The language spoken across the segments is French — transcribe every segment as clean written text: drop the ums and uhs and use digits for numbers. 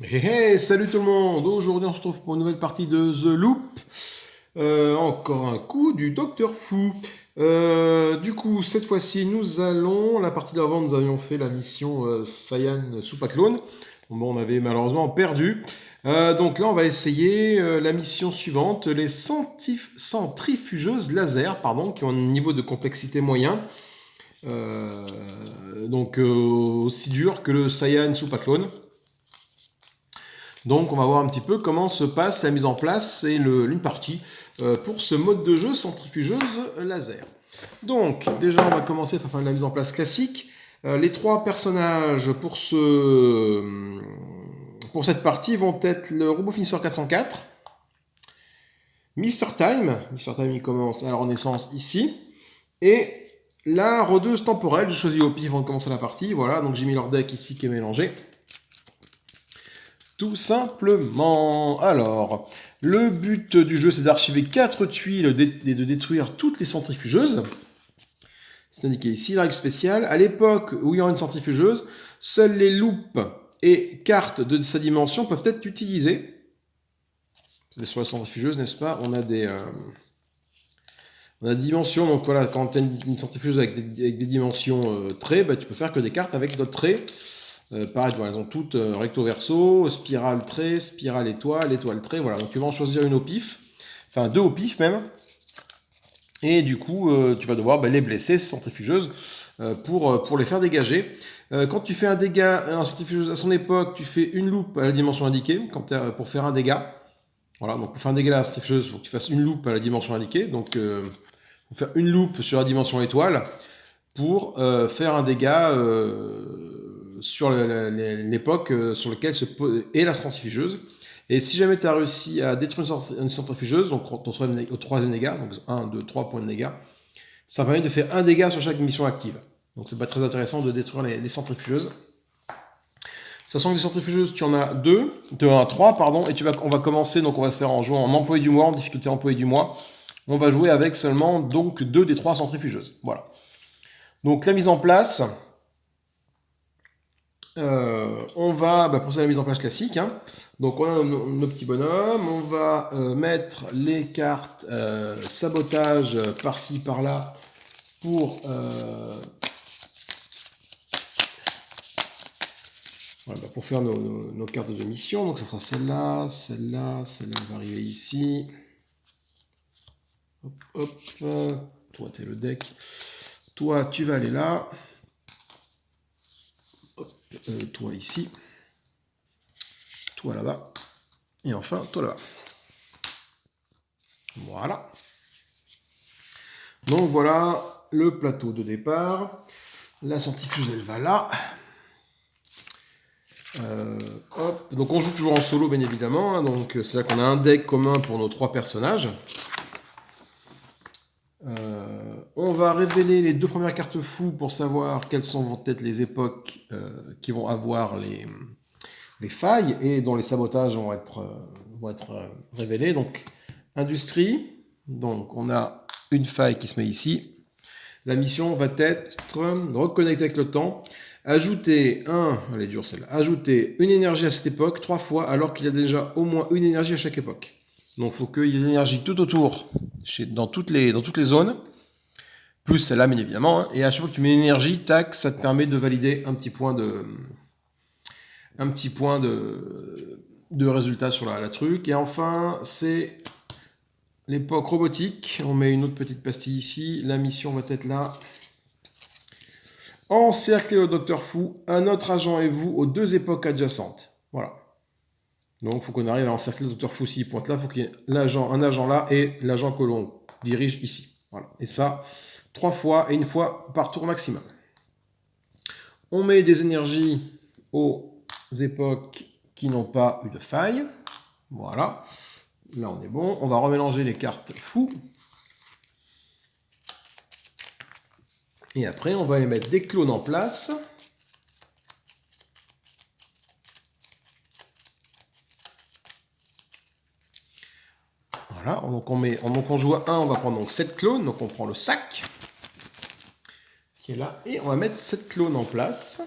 Hey, hey, salut tout le monde! Aujourd'hui on se retrouve pour une nouvelle partie de The Loop. Encore un coup du Docteur Fou. Du coup, cette fois-ci, la partie d'avant, nous avions fait la mission Saiyan Super Clone. Bon, on avait malheureusement perdu. Donc là, on va essayer la mission suivante, les centrifugeuses laser, pardon, qui ont un niveau de complexité moyen. Euh, Aussi dur que le Saiyan Super Clone. Donc on va voir un petit peu comment se passe la mise en place et une partie pour ce mode de jeu centrifugeuse laser. Donc déjà on va commencer par faire la mise en place classique. Les trois personnages pour cette partie vont être le robot finisseur 404, Mr. Time. Mr. Time il commence à la renaissance ici. Et la rôdeuse temporelle, j'ai choisi au pif avant de commencer la partie. Voilà, donc j'ai mis leur deck ici qui est mélangé. Tout simplement. Alors, le but du jeu, c'est d'archiver 4 tuiles et de détruire toutes les centrifugeuses. C'est indiqué ici, la règle spéciale. À l'époque où il y aura une centrifugeuse, seules les loupes et cartes de sa dimension peuvent être utilisées. Sur la centrifugeuse, n'est-ce pas, on a des dimensions. Donc voilà, quand tu as une centrifugeuse avec des dimensions traits, bah, tu peux faire que des cartes avec d'autres traits. Pareil, elles ont toutes recto verso, spirale trait, spirale étoile, étoile trait. Voilà, donc tu vas en choisir une au pif, enfin deux au pif même. Et du coup, tu vas devoir les blesser, ces centrifugeuses, pour les faire dégager. Quand tu fais un dégât en centrifugeuse à son époque, tu fais une loupe à la dimension indiquée pour faire un dégât. Voilà, donc pour faire un dégât à la centrifugeuse, il faut que tu fasses une loupe à la dimension indiquée. Donc, faut faire une loupe sur la dimension étoile pour faire un dégât sur l'époque sur laquelle est la centrifugeuse. Et si jamais tu as réussi à détruire une centrifugeuse, donc au troisième dégât, donc 1, 2, 3 points de dégâts, ça permet de faire un dégât sur chaque mission active. Donc c'est pas très intéressant de détruire les centrifugeuses. Sachant que les centrifugeuses, tu en as 2, 3, pardon, et on va commencer, donc on va se faire en jouant en employé du mois, en difficulté employé du mois. On va jouer avec seulement donc 2 des 3 centrifugeuses. Voilà. Donc la mise en place, on va procéder à la mise en place classique. Hein. Donc on a nos petits bonhommes, on va mettre les cartes sabotage par-ci par-là pour pour faire nos cartes de mission. Donc ça sera celle-là, celle-là, celle-là va arriver ici. Hop, hop. Toi t'es le deck. Toi tu vas aller là. Hop, toi ici. Toi là-bas. Et enfin toi là-bas. Voilà. Donc voilà le plateau de départ. La centrifuge elle va là. Hop. Donc on joue toujours en solo bien évidemment. Hein. Donc c'est là qu'on a un deck commun pour nos 3 personnages. On va révéler les 2 premières cartes fous pour savoir quelles vont être les époques qui vont avoir les failles et dont les sabotages vont être révélés. Donc industrie. Donc on a une faille qui se met ici. La mission va être de reconnecter avec le temps. Ajouter elle est dure celle-là. Ajouter une énergie à cette époque 3 fois alors qu'il y a déjà au moins une énergie à chaque époque. Donc il faut qu'il y ait de l'énergie tout autour, dans toutes les zones, plus celle-là bien évidemment. Hein. Et à chaque fois que tu mets l'énergie, tac, ça te permet de valider un petit point de résultat sur la truc. Et enfin, c'est l'époque robotique. On met une autre petite pastille ici. La mission va être là. Encercler le Docteur Fou, un autre agent et vous aux 2 époques adjacentes. Voilà. Donc il faut qu'on arrive à encercler le Docteur Fou s'il pointe là. Il faut qu'il y ait un agent là et l'agent que l'on dirige ici. Voilà. Et ça, 3 fois et 1 fois par tour maximum. On met des énergies aux époques qui n'ont pas eu de faille. Voilà. Là on est bon. On va remélanger les cartes fous. Et après, on va aller mettre des clones en place. Voilà, donc on joue à 1, on va prendre donc 7 clones. Donc on prend le sac qui est là. Et on va mettre 7 clones en place.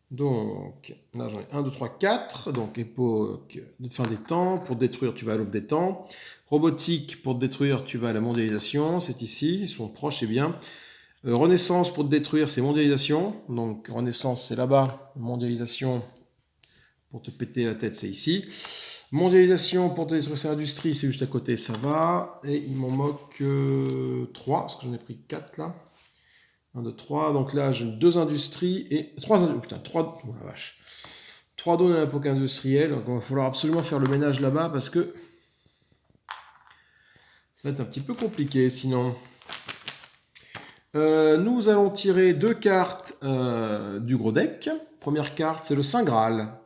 Donc, là j'en ai 1, 2, 3, 4. Donc, époque de fin des temps. Pour détruire, tu vas à l'aube des temps. Robotique, pour te détruire, tu vas à la mondialisation. C'est ici, ils sont proches, c'est bien. Renaissance, pour te détruire, c'est mondialisation. Donc, Renaissance, c'est là-bas. Mondialisation, pour te péter la tête, c'est ici. Mondialisation, pour te détruire, c'est industrie, c'est juste à côté, ça va. Et il m'en manque 3, parce que j'en ai pris 4 là. 1, 2, 3. Donc là, j'ai 2 industries et 3 industries. Putain, 3. Oh la vache. 3 zones à l'époque industrielle. Donc, il va falloir absolument faire le ménage là-bas parce que ça va être un petit peu compliqué sinon. Nous allons tirer 2 cartes du gros deck. Première carte, c'est le Saint Graal,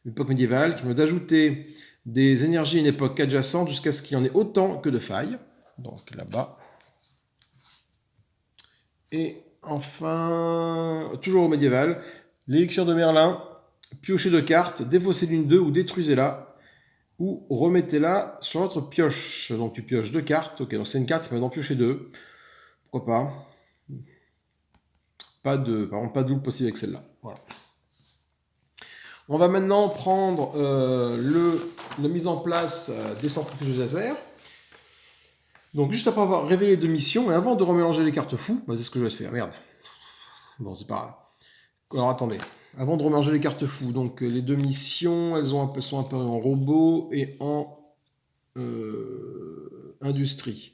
l'époque médiévale, qui permet d'ajouter des énergies à une époque adjacente jusqu'à ce qu'il y en ait autant que de failles. Donc là-bas. Et enfin, toujours au médiéval, l'élixir de Merlin, piochez 2 cartes, défaussez l'une d'eux ou détruisez-la, ou remettez-la sur votre pioche. Donc tu pioches 2 cartes, ok, donc c'est une carte qui permet d'en piocher 2. Pourquoi pas? Par contre, pas de double possible avec celle-là. Voilà. On va maintenant prendre la mise en place des centrifuges laser. Donc juste après avoir révélé les 2 missions, et avant de remélanger les cartes fous, bah, c'est ce que je vais faire, merde. Bon, c'est pas grave. Alors attendez, avant de remélanger les cartes fous, donc les 2 missions, elles sont apparues en robot et en industrie.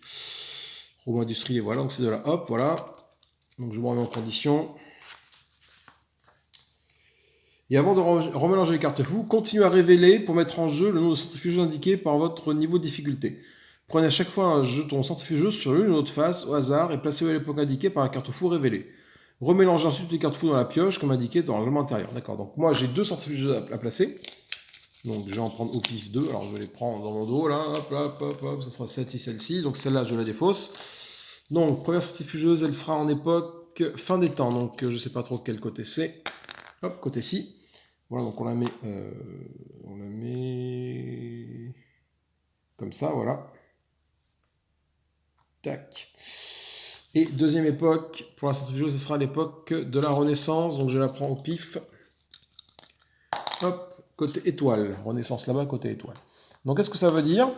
Robot industrie, et voilà, donc c'est de la hop, voilà. Donc je me remets en condition. Et avant de remélanger les cartes fous, continuez à révéler pour mettre en jeu le nombre de centrifuges indiqué par votre niveau de difficulté. Prenez à chaque fois un jeton centrifugeuse sur l'une ou l'autre face au hasard et placez-le à l'époque indiquée par la carte fou révélée. Remélangez ensuite les cartes fous dans la pioche comme indiqué dans le règlement intérieur. D'accord, donc moi j'ai 2 centrifugeuses à placer. Donc je vais en prendre au pif 2. Alors je vais les prendre dans mon dos là. Hop, hop, hop, hop. Ça sera celle-ci, celle-ci. Donc celle-là je la défausse. Donc première centrifugeuse, elle sera en époque fin des temps. Donc je ne sais pas trop quel côté c'est. Hop, côté-ci. Voilà, donc on la met comme ça, voilà. Tac. Et deuxième époque, pour la centrifugeuse, ce sera l'époque de la Renaissance, donc je la prends au pif. Hop, côté étoile. Renaissance là-bas, côté étoile. Donc qu'est-ce que ça veut dire?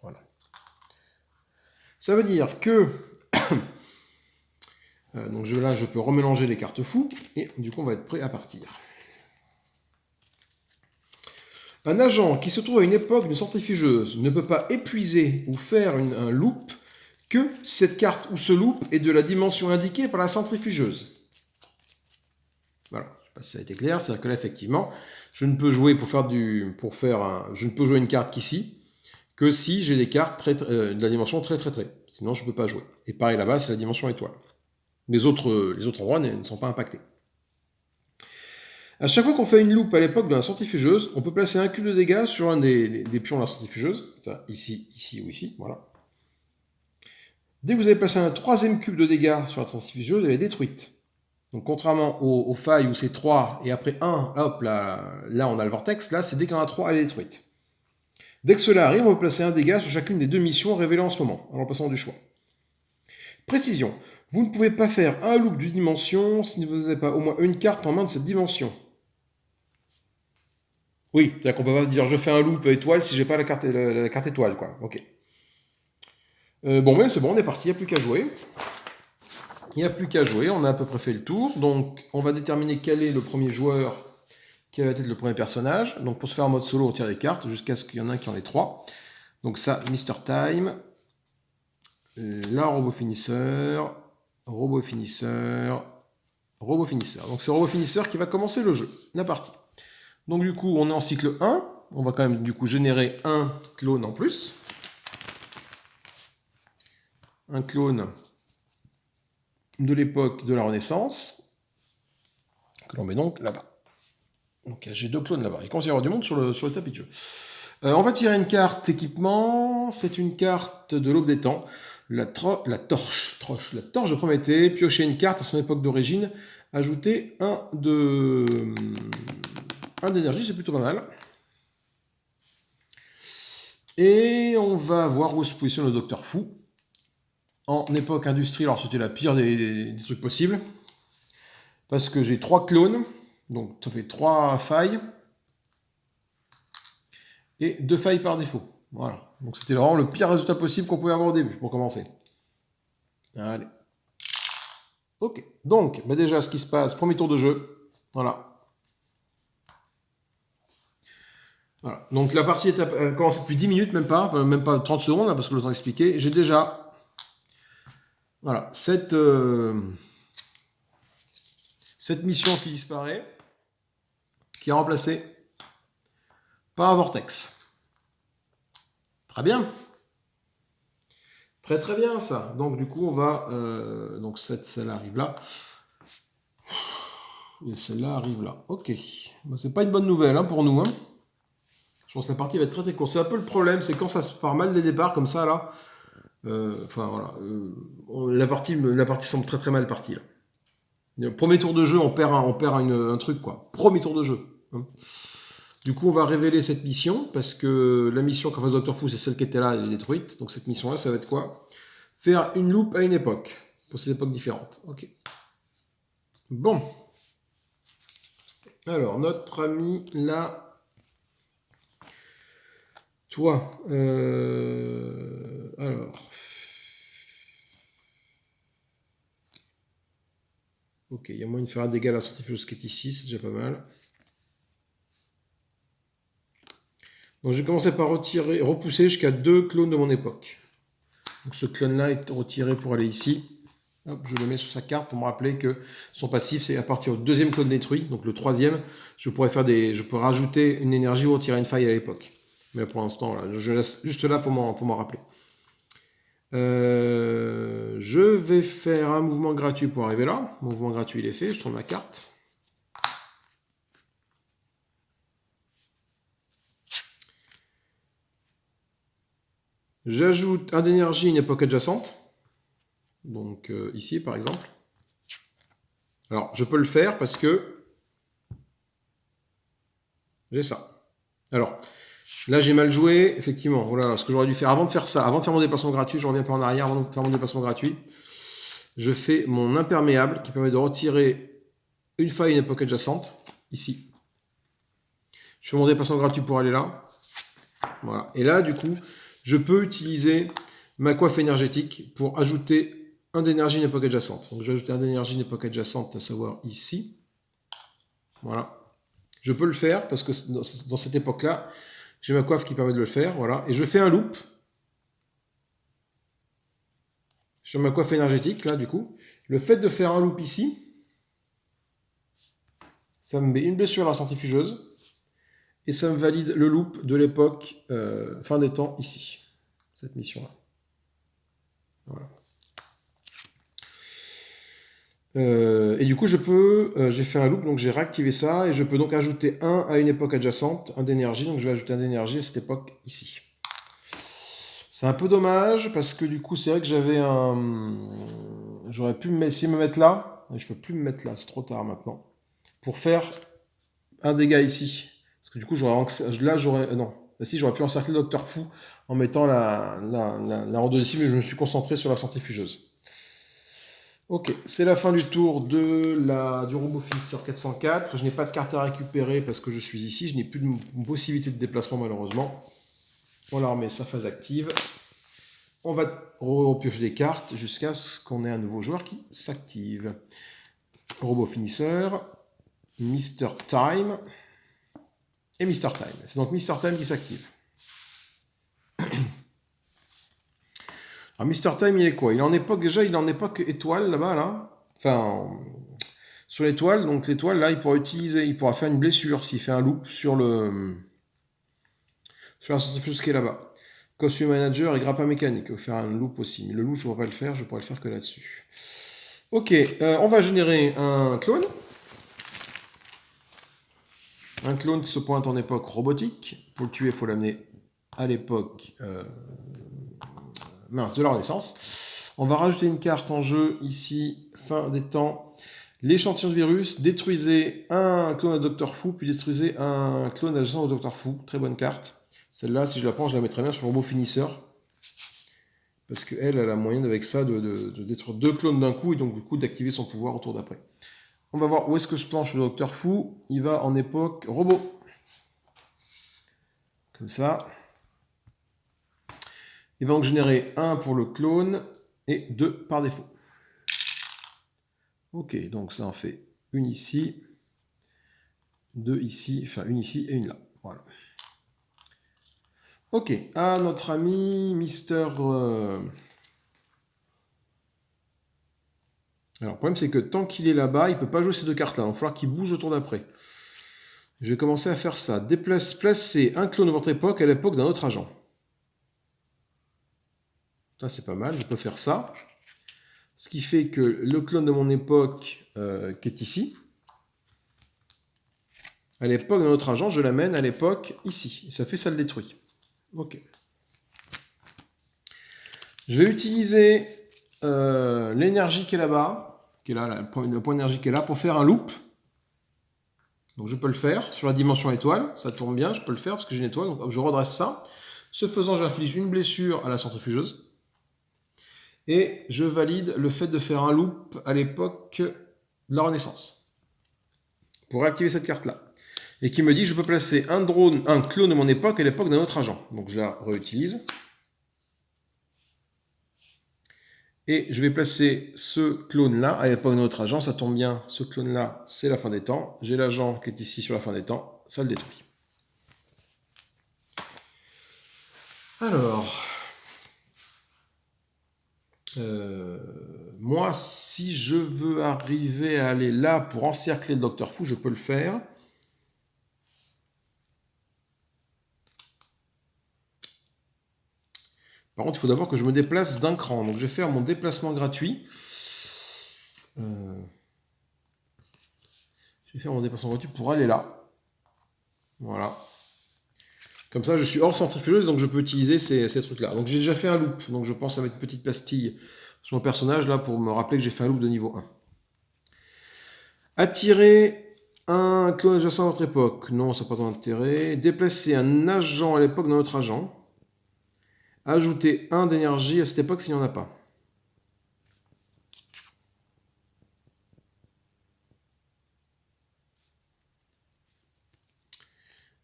Voilà. Ça veut dire que donc là, je peux remélanger les cartes fous, et du coup, on va être prêt à partir. Un agent qui se trouve à une époque d'une centrifugeuse ne peut pas épuiser ou faire un loop que si cette carte ou ce loop est de la dimension indiquée par la centrifugeuse. Voilà, je ne sais pas si ça a été clair, c'est-à-dire que là, effectivement, je ne peux jouer je ne peux jouer une carte qu'ici, que si j'ai des cartes de la dimension très. Sinon, je ne peux pas jouer. Et pareil là-bas, c'est la dimension étoile. Les autres endroits ne sont pas impactés. À chaque fois qu'on fait une loupe à l'époque de la centrifugeuse, on peut placer un cube de dégâts sur un des pions de la centrifugeuse. Ça, ici, ici ou ici, voilà. Dès que vous avez placé un 3e cube de dégâts sur la centrifugeuse, elle est détruite. Donc contrairement aux failles où c'est 3 et après 1, hop, là on a le vortex, là c'est dès qu'il y en a 3, elle est détruite. Dès que cela arrive, on peut placer un dégât sur chacune des 2 missions révélées en ce moment, en remplaçant du choix. Précision. Vous ne pouvez pas faire un loop d'une dimension si vous n'avez pas au moins une carte en main de cette dimension. Oui, c'est-à-dire qu'on peut pas dire je fais un loop étoile si j'ai pas la carte étoile, quoi. Ok. Bon, mais c'est bon, on est parti, il n'y a plus qu'à jouer. Il n'y a plus qu'à jouer, on a à peu près fait le tour. Donc, on va déterminer quel est le premier joueur, quel va être le premier personnage. Donc, pour se faire en mode solo, on tire des cartes jusqu'à ce qu'il y en ait un qui en ait 3. Donc ça, Mr. Time. Là, robot finisseur, robot finisseur, robot finisseur. Donc c'est robot finisseur qui va commencer le jeu, la partie. Donc du coup, on est en cycle 1. On va quand même du coup générer un clone en plus. Un clone de l'époque de la Renaissance, que l'on met donc là-bas. Donc j'ai 2 clones là-bas. Il commence à y avoir du monde sur le tapis de jeu. On va tirer une carte équipement. C'est une carte de l'aube des temps. La torche de Prométhée. Piocher une carte à son époque d'origine. Ajouter un d'énergie, c'est plutôt pas mal. Et on va voir où se positionne le Docteur Fou. En époque industrie, alors c'était la pire des trucs possibles. Parce que j'ai 3 clones, donc ça fait 3 failles. Et 2 failles par défaut. Voilà. Donc c'était vraiment le pire résultat possible qu'on pouvait avoir au début, pour commencer. Allez. Ok. Donc, bah déjà, ce qui se passe, premier tour de jeu. Voilà. Voilà. Donc la partie est commencé depuis 10 minutes, même pas 30 secondes, là, parce que le temps d'expliquer. J'ai déjà voilà, cette mission qui disparaît, qui est remplacée par un vortex. Très bien. Très très bien ça. Donc du coup on va... donc celle-là arrive là. Et celle-là arrive là. Ok. Bon, c'est pas une bonne nouvelle hein, pour nous. Hein. Je pense que la partie va être très très courte. C'est un peu le problème, c'est quand ça se part mal des départs comme ça là. Enfin voilà. La partie semble très très mal partie là. Le premier tour de jeu, on perd un truc quoi. Premier tour de jeu. Hein. Du coup, on va révéler cette mission, parce que la mission qu'en face Dr. Fou, c'est celle qui était là, elle est détruite. Donc cette mission-là, ça va être quoi? Faire une loupe à une époque, pour ces époques différentes. Ok. Bon. Alors, notre ami là... Toi, alors... Ok, il y a moyen de faire un dégât à la centrifugeuse qui est ici, c'est déjà pas mal. Donc je vais commencer par repousser jusqu'à 2 clones de mon époque. Donc ce clone-là est retiré pour aller ici. Hop, je le mets sur sa carte pour me rappeler que son passif, c'est à partir du 2e clone détruit, donc le 3e, je pourrais rajouter une énergie ou retirer une faille à l'époque. Mais pour l'instant, je laisse juste là pour m'en rappeler. Je vais faire un mouvement gratuit pour arriver là. Mon mouvement gratuit, il est fait. Je tourne ma carte. J'ajoute un d'énergie, une époque adjacente. Donc ici, par exemple. Alors, je peux le faire parce que j'ai ça. Alors, là, j'ai mal joué, effectivement. Voilà, ce que j'aurais dû faire avant de faire ça, avant de faire mon déplacement gratuit, je reviens pas en arrière, avant de faire mon déplacement gratuit. Je fais mon imperméable qui permet de retirer une faille, une époque adjacente, ici. Je fais mon déplacement gratuit pour aller là. Voilà. Et là, du coup, je peux utiliser ma coiffe énergétique pour ajouter un d'énergie, une époque adjacente. Donc, je vais ajouter un d'énergie, une époque adjacente, à savoir ici. Voilà. Je peux le faire parce que dans cette époque-là, j'ai ma coiffe qui permet de le faire. Voilà. Et je fais un loop sur ma coiffe énergétique, là, du coup. Le fait de faire un loop ici, ça me met une blessure à la centrifugeuse. Et ça me valide le loop de l'époque fin des temps ici. Cette mission-là. Voilà. Et du coup, j'ai fait un loop, donc j'ai réactivé ça, et je peux donc ajouter un à une époque adjacente, un d'énergie, donc je vais ajouter un d'énergie à cette époque ici. C'est un peu dommage, parce que du coup, c'est vrai que j'aurais pu essayer de me mettre là, et je peux plus me mettre là, c'est trop tard maintenant, pour faire un dégât ici. Parce que du coup, j'aurais pu encercler le Docteur Fou en mettant la rando ici, mais je me suis concentré sur la centrifugeuse. Ok, c'est la fin du tour du robot finisseur 404. Je n'ai pas de carte à récupérer parce que je suis ici. Je n'ai plus de possibilité de déplacement malheureusement. On la remet sa phase active. On va repiocher des cartes jusqu'à ce qu'on ait un nouveau joueur qui s'active. Robot finisseur, Mr. Time et Mr. Time. C'est donc Mr. Time qui s'active. Alors Mr. Time, il est quoi? Il est en époque, déjà, il est en époque étoile là-bas, là. Enfin, sur l'étoile. Donc l'étoile, là, il pourra faire une blessure s'il fait un loop sur la centrifugeuse qui est là-bas. Costume manager et grappin mécanique. Il faut faire un loop aussi. Mais le loop, je ne pourrais pas le faire, je pourrais le faire que là-dessus. Ok, on va générer un clone. Un clone qui se pointe en époque robotique. Pour le tuer, il faut l'amener à l'époque de la Renaissance. On va rajouter une carte en jeu ici, fin des temps. L'échantillon de virus, détruisez un clone à Docteur Fou, puis détruisez un clone adjacent au Docteur Fou. Très bonne carte. Celle-là, si je la prends, je la mettrai bien sur le robot finisseur. Parce qu'elle a la moyenne avec ça de détruire 2 clones d'un coup, et donc du coup d'activer son pouvoir au tour d'après. On va voir où est-ce que je planche le Docteur Fou. Il va en époque robot. Comme ça. Il va donc générer 1 pour le clone et 2 par défaut. Ok, donc ça en fait une ici, 2 ici, enfin une ici et une là. Voilà. Ok, à notre ami Mister... Alors, le problème, c'est que tant qu'il est là-bas, il ne peut pas jouer ces deux cartes-là. Il va falloir qu'il bouge au tour d'après. Je vais commencer à faire ça. Placer un clone de votre époque à l'époque d'un autre agent. Ça, c'est pas mal. Je peux faire ça. Ce qui fait que le clone de mon époque, qui est ici, à l'époque d'un autre agent, je l'amène à l'époque ici. Et ça fait ça le détruit. Ok. Je vais utiliser l'énergie qui est là-bas, qui est là, le point d'énergie qui est là, pour faire un loop. Donc je peux le faire sur la dimension étoile, ça tourne bien, je peux le faire parce que j'ai une étoile, donc je redresse ça. Ce faisant, j'inflige une blessure à la centrifugeuse. Et je valide le fait de faire un loop à l'époque de la Renaissance. Pour réactiver cette carte-là. Et qui me dit que je peux placer un drone, un clone de mon époque à l'époque d'un autre agent. Donc je la réutilise. Et je vais placer ce clone-là à l'époque d'un autre agent. Ça tombe bien, ce clone-là, c'est la fin des temps. J'ai l'agent qui est ici sur la fin des temps. Ça le détruit. Alors... moi, si je veux arriver à aller là pour encercler le Docteur Fou, je peux le faire. Par contre, il faut d'abord que je me déplace d'un cran. Donc, je vais faire mon déplacement gratuit. Je vais faire mon déplacement gratuit pour aller là. Voilà. Comme ça, je suis hors centrifugeuse, donc je peux utiliser ces trucs-là. Donc, j'ai déjà fait un loop. Donc, je pense à mettre une petite pastille sur mon personnage là pour me rappeler que j'ai fait un loop de niveau 1. Attirer un clone adjacent à votre époque. Non, ça n'a pas d'intérêt. Déplacer un agent à l'époque d'un autre agent. Ajouter 1 d'énergie à cette époque s'il n'y en a pas.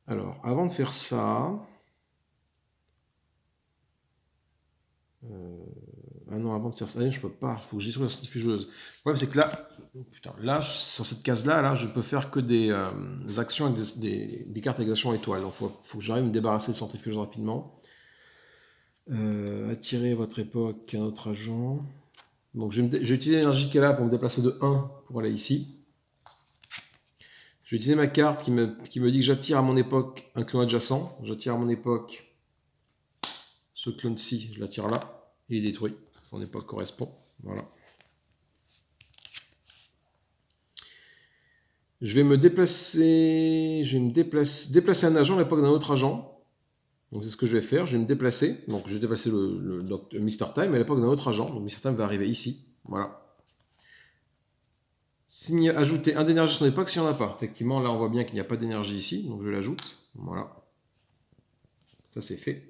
Alors, avant de faire ça... ah non, avant de faire ça, je peux pas. Il faut que je détruise la centrifugeuse. Le problème, c'est que là, putain, là, sur cette case-là, là, je peux faire que des actions avec des cartes avec action étoile. Donc, il faut que j'arrive à me débarrasser de centrifugeuse rapidement. Attirer votre époque un autre agent. Donc, je vais utiliser l'énergie qu'elle a pour me déplacer de 1 pour aller ici. Je vais utiliser ma carte qui me dit que j'attire à mon époque un clone adjacent. J'attire à mon époque ce clone-ci, je l'attire là. Il est détruit. Son époque correspond. Voilà. Je vais me déplacer. Je vais me déplacer un agent à l'époque d'un autre agent. Donc c'est ce que je vais faire. Je vais me déplacer. Donc je vais déplacer le Mr. Time à l'époque d'un autre agent. Donc Mr. Time va arriver ici. Voilà. Ajouter un d'énergie à son époque s'il n'y en a pas. Effectivement, là on voit bien qu'il n'y a pas d'énergie ici. Donc je l'ajoute. Voilà. Ça c'est fait.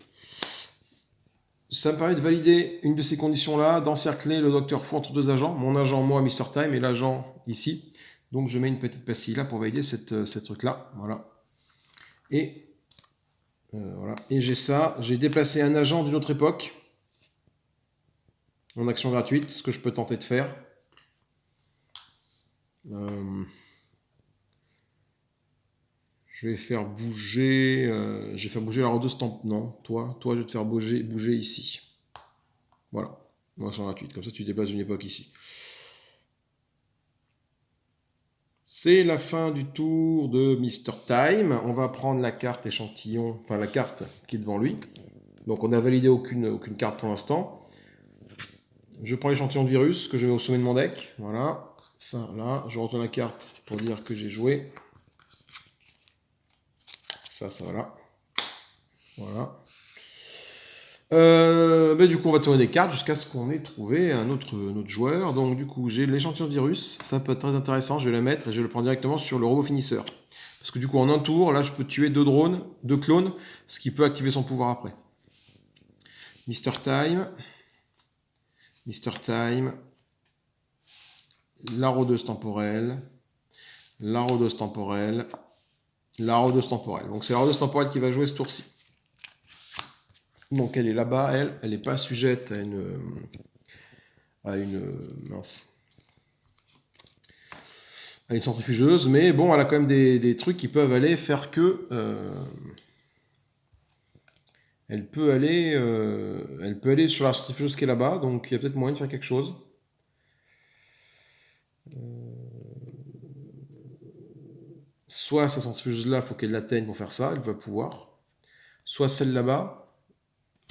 Ça me permet de valider une de ces conditions-là, d'encercler le Docteur Fou entre deux agents. Mon agent, moi, Mr. Time, et l'agent ici. Donc je mets une petite pastille là pour valider cette truc-là. Voilà. Et voilà. Et j'ai ça. J'ai déplacé un agent d'une autre époque. En action gratuite, ce que je peux tenter de faire. Je vais faire bouger. Je vais faire bouger la rodeuse. Non, toi, je vais te faire bouger ici. Voilà. En action gratuite. Comme ça, tu déplaces une époque ici. C'est la fin du tour de Mr. Time. On va prendre la carte échantillon, enfin la carte qui est devant lui. Donc on n'a validé aucune carte pour l'instant. Je prends l'échantillon de virus que je mets au sommet de mon deck. Voilà. Ça, là. Je retourne la carte pour dire que j'ai joué. Ça va là. Voilà. Du coup, on va tourner des cartes jusqu'à ce qu'on ait trouvé un autre joueur. Donc, du coup, j'ai l'échantillon de virus. Ça peut être très intéressant. Je vais le mettre et je vais le prendre directement sur le robot finisseur. Parce que du coup, en un tour, là, je peux tuer 2 drones, 2 clones, ce qui peut activer son pouvoir après. Mr. Time. La rôdeuse temporelle. la rôdeuse temporelle, la rôdeuse temporelle. Donc c'est la rôdeuse temporelle qui va jouer ce tour-ci. Donc elle est là-bas, elle n'est pas sujette à une centrifugeuse, mais bon, elle a quand même des trucs qui peuvent aller faire que elle peut aller sur la centrifugeuse qui est là-bas, donc il y a peut-être moyen de faire quelque chose. Soit cette centrifugeuse-là, il faut qu'elle l'atteigne pour faire ça, elle va pouvoir. Soit celle là-bas,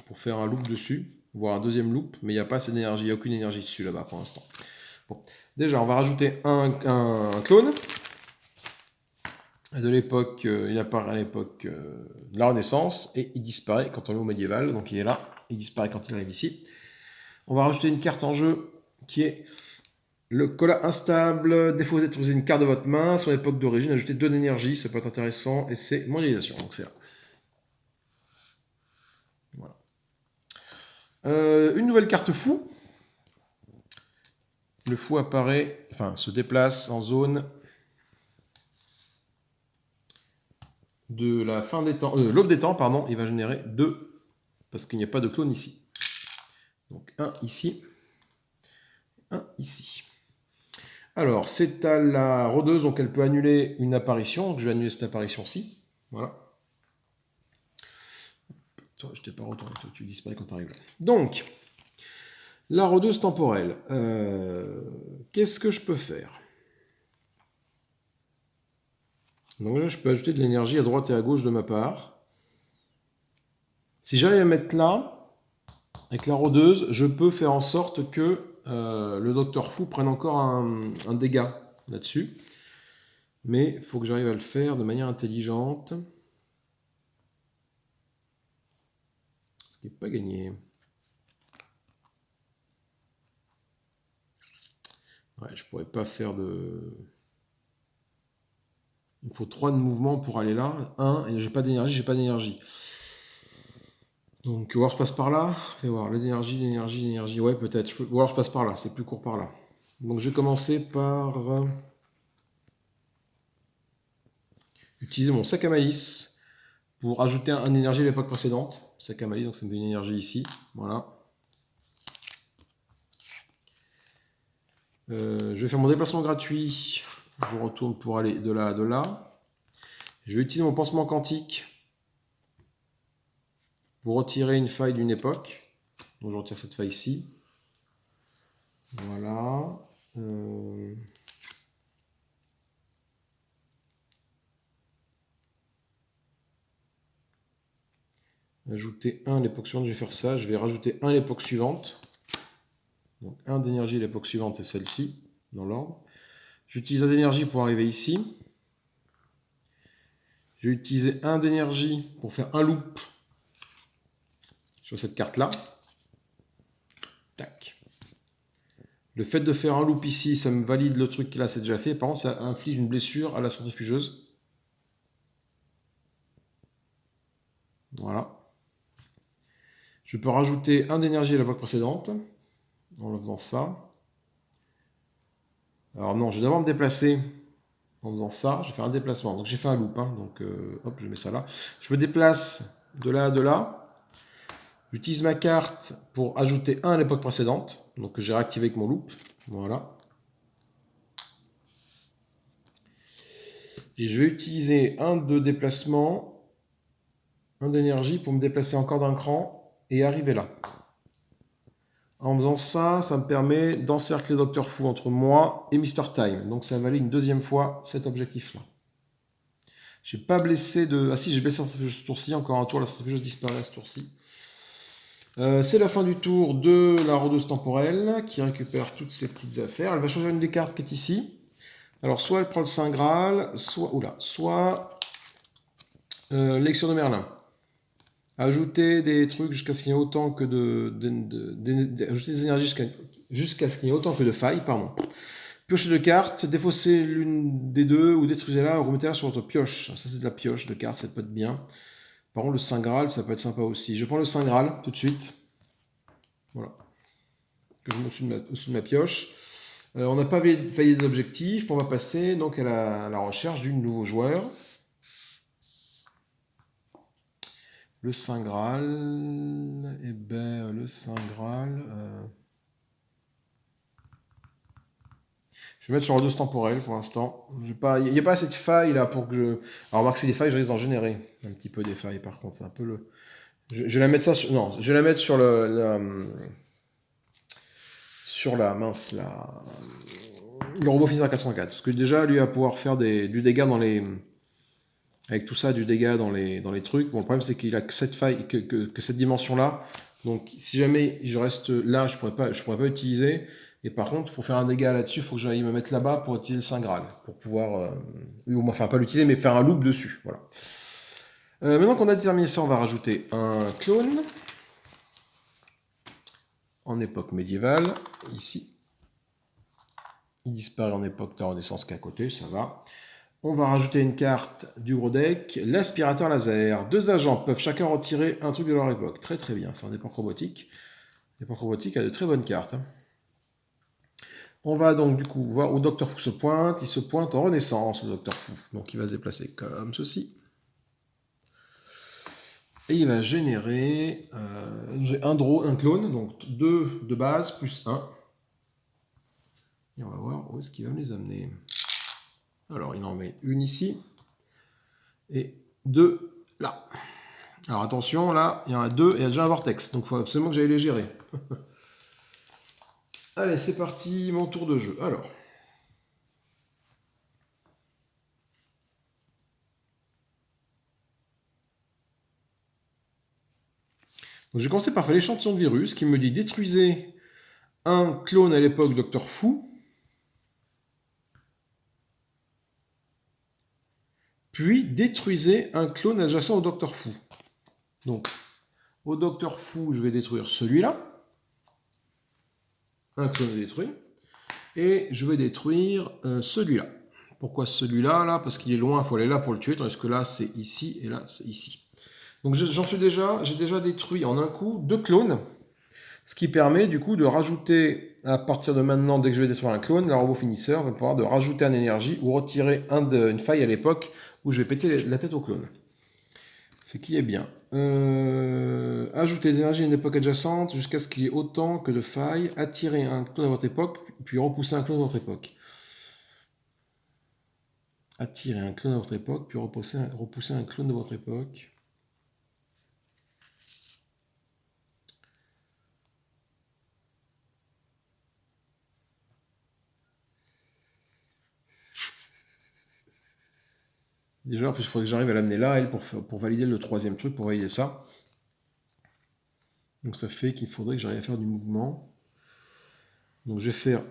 pour faire un loop dessus, voire un deuxième loop, mais il n'y a pas assez d'énergie, il n'y a aucune énergie dessus là-bas pour l'instant. Bon. Déjà, on va rajouter un clone. De l'époque, il apparaît à l'époque de la Renaissance et il disparaît quand on est au médiéval, donc il est là, il disparaît quand il arrive ici. On va rajouter une carte en jeu qui est le cola instable. Défaut d'être une carte de votre main sur l'époque d'origine, ajouter 2 d'énergie, ça peut être intéressant et c'est mondialisation, donc c'est là. Voilà. Une nouvelle carte fou. Le fou apparaît, enfin se déplace en zone de la fin des temps, l'aube des temps, pardon, il va générer 2, parce qu'il n'y a pas de clone ici. Donc un ici, un ici. Alors, c'est à la rôdeuse, donc elle peut annuler une apparition, donc je vais annuler cette apparition-ci, voilà. Toi, je t'ai pas retourné, toi tu disparais quand tu arrives là. Donc, la rôdeuse temporelle, qu'est-ce que je peux faire? Donc là, je peux ajouter de l'énergie à droite et à gauche de ma part. Si j'arrive à mettre là, avec la rôdeuse, je peux faire en sorte que le Docteur Fou prenne encore un dégât là-dessus. Mais il faut que j'arrive à le faire de manière intelligente. Ce qui n'est pas gagné. Ouais, je pourrais pas faire de... Il me faut 3 de mouvement pour aller là. 1, et j'ai pas d'énergie, j'ai pas d'énergie. Donc, ou alors je passe par là. Fais voir, l'énergie, l'énergie, l'énergie. Ouais, peut-être. Ou alors je passe par là, c'est plus court par là. Donc, je vais commencer par utiliser mon sac à malice pour ajouter un énergie à l'époque précédente. Sac à malice, donc ça me donne une énergie ici. Voilà. Je vais faire mon déplacement gratuit. Je retourne pour aller de là à de là. Je vais utiliser mon pansement quantique pour retirer une faille d'une époque. Donc je retire cette faille-ci. Voilà. Ajouter 1 à l'époque suivante, je vais faire ça. Je vais rajouter 1 à l'époque suivante. Donc 1 d'énergie à l'époque suivante, c'est celle-ci, dans l'ordre. J'utilise 1 d'énergie pour arriver ici. Je vais utiliser 1 d'énergie pour faire un loop sur cette carte-là. Tac. Le fait de faire un loop ici, ça me valide le truc là, c'est déjà fait. Par contre, ça inflige une blessure à la centrifugeuse. Voilà. Je peux rajouter 1 d'énergie à l'époque précédente en faisant ça. Alors non, je vais d'abord me déplacer en faisant ça. Je vais faire un déplacement. Donc j'ai fait un loop. Hein, donc hop, je mets ça là. Je me déplace de là à de là. J'utilise ma carte pour ajouter 1 à l'époque précédente. Donc que j'ai réactivé avec mon loop. Voilà. Et je vais utiliser 1 de déplacement, 1 d'énergie pour me déplacer encore d'un cran et arriver là. En faisant ça, ça me permet d'encercler Docteur Fou entre moi et Mr. Time. Donc ça valide une deuxième fois cet objectif-là. Je n'ai pas blessé de... Ah si, j'ai blessé ce tour-ci, encore un tour, la centrifugeuse disparaît ce tour-ci. C'est la fin du tour de la rôdeuse temporelle qui récupère toutes ces petites affaires. Elle va choisir une des cartes qui est ici. Alors soit elle prend le Saint Graal, soit l'Élixir de Merlin. Ajouter des trucs jusqu'à ce qu'il y ait autant que ajouter des énergies jusqu'à ce qu'il y ait autant que de failles, pardon. Piocher de cartes, défausser l'une des deux ou détruisez-la, remettez-la sur votre pioche. Ça c'est de la pioche de cartes, ça peut être bien. Par contre le Saint Graal, ça peut être sympa aussi. Je prends le Saint Graal tout de suite. Voilà. Que je mets au-dessus de ma pioche. On n'a pas validé l'objectif, on va passer donc à la recherche du nouveau joueur. Le Saint Graal, eh ben le Saint Graal... Je vais mettre sur redoute temporelle pour l'instant. Il n'y a pas assez de failles là pour que je... Alors remarque, c'est des failles, je risque d'en générer un petit peu des failles par contre. C'est un peu le... Je vais la mettre ça sur... Non, je vais la mettre sur sur la mince, le robot finira 404. Parce que déjà, lui va pouvoir faire du dégât dans les... Avec tout ça, du dégât dans les trucs. Bon, le problème, c'est qu'il a que cette faille, que cette dimension-là. Donc, si jamais je reste là, je pourrais pas utiliser. Et par contre, pour faire un dégât là-dessus, il faut que j'aille me mettre là-bas pour utiliser le Saint Graal. Pour pouvoir... enfin, pas l'utiliser, mais faire un loop dessus. Voilà. Maintenant qu'on a terminé ça, on va rajouter un clone. En époque médiévale, ici. Il disparaît en époque de la Renaissance qui est à côté, ça va. On va rajouter une carte du gros deck, l'aspirateur laser. 2 agents peuvent chacun retirer un truc de leur époque. Très très bien, c'est un époque robotique. L'époque robotique a de très bonnes cartes. On va donc du coup voir où Dr Fou se pointe. Il se pointe en Renaissance, le Dr Fou. Donc il va se déplacer comme ceci. Et il va générer un clone, donc 2 de base plus 1. Et on va voir où est-ce qu'il va me les amener. Alors, il en met une ici et 2 là. Alors attention, là, il y en a 2 et il y a déjà un vortex. Donc il faut absolument que j'aille les gérer. Allez, c'est parti, mon tour de jeu. Alors. Donc j'ai commencé par faire l'échantillon de virus qui me dit détruisez un clone à l'époque Dr Fou. Puis détruisez un clone adjacent au Dr Fou. Donc, au Dr Fou, je vais détruire celui-là. Un clone détruit. Et je vais détruire celui-là. Pourquoi celui-là là? Parce qu'il est loin, il faut aller là pour le tuer, tandis que là c'est ici et là c'est ici. Donc j'ai déjà détruit en un coup 2 clones, ce qui permet du coup de rajouter, à partir de maintenant, dès que je vais détruire un clone, la robot finisseur va pouvoir de rajouter un énergie ou retirer une faille à l'époque où je vais péter la tête au clone. Ce qui est bien. Ajouter des énergies à une époque adjacente jusqu'à ce qu'il y ait autant que de failles. Attirer un clone à votre époque, puis repousser un clone à votre époque. Attirer un clone à votre époque, puis repousser un clone de votre époque. Déjà, en plus, il faudrait que j'arrive à l'amener là, elle, pour valider le 3e truc, pour valider ça. Donc ça fait qu'il faudrait que j'arrive à faire du mouvement. Donc je vais faire...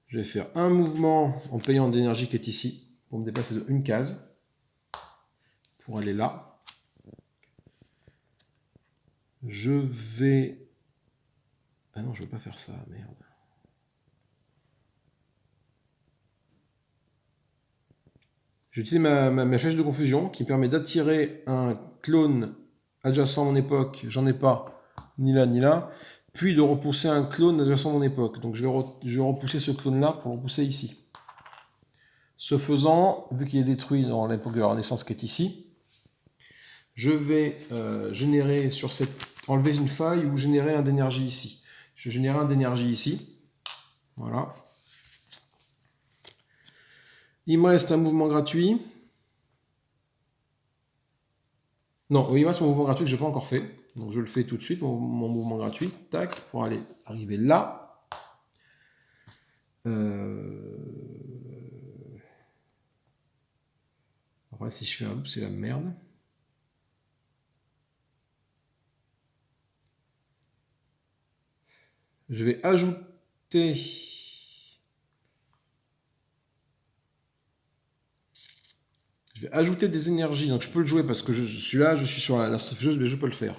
Je vais faire un mouvement en payant de l'énergie qui est ici, pour me déplacer de une case, pour aller là. Je vais... Ah non, je ne veux pas faire ça, merde. J'utilise ma flèche de confusion qui me permet d'attirer un clone adjacent à mon époque, j'en ai pas, ni là ni là, puis de repousser un clone adjacent à mon époque. Donc je vais repousser ce clone-là pour le repousser ici. Ce faisant, vu qu'il est détruit dans l'époque de la Renaissance qui est ici, je vais générer sur enlever une faille ou générer un d'énergie ici. Je génère un d'énergie ici. Voilà. Il me reste un mouvement gratuit. Non, il me reste mon mouvement gratuit que je n'ai pas encore fait. Donc je le fais tout de suite, mon mouvement gratuit. Tac, pour arriver là. Après, si je fais un loop, c'est la merde. Je vais ajouter... Je vais ajouter des énergies, donc je peux le jouer parce que je suis là, je suis sur la centrifugeuse, mais je peux le faire.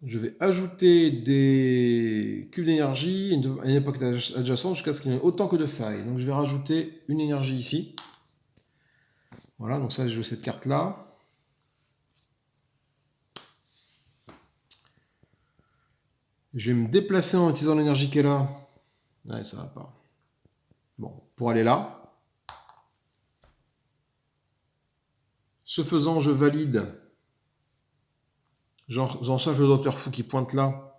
Je vais ajouter des cubes d'énergie à une époque adjacente jusqu'à ce qu'il y ait autant que de failles. Donc je vais rajouter une énergie ici. Voilà, donc ça, je joue cette carte-là. Je vais me déplacer en utilisant l'énergie qui est là. Ouais, ça va pas. Bon, pour aller là. Ce faisant, je valide. J'en charge le docteur fou qui pointe là,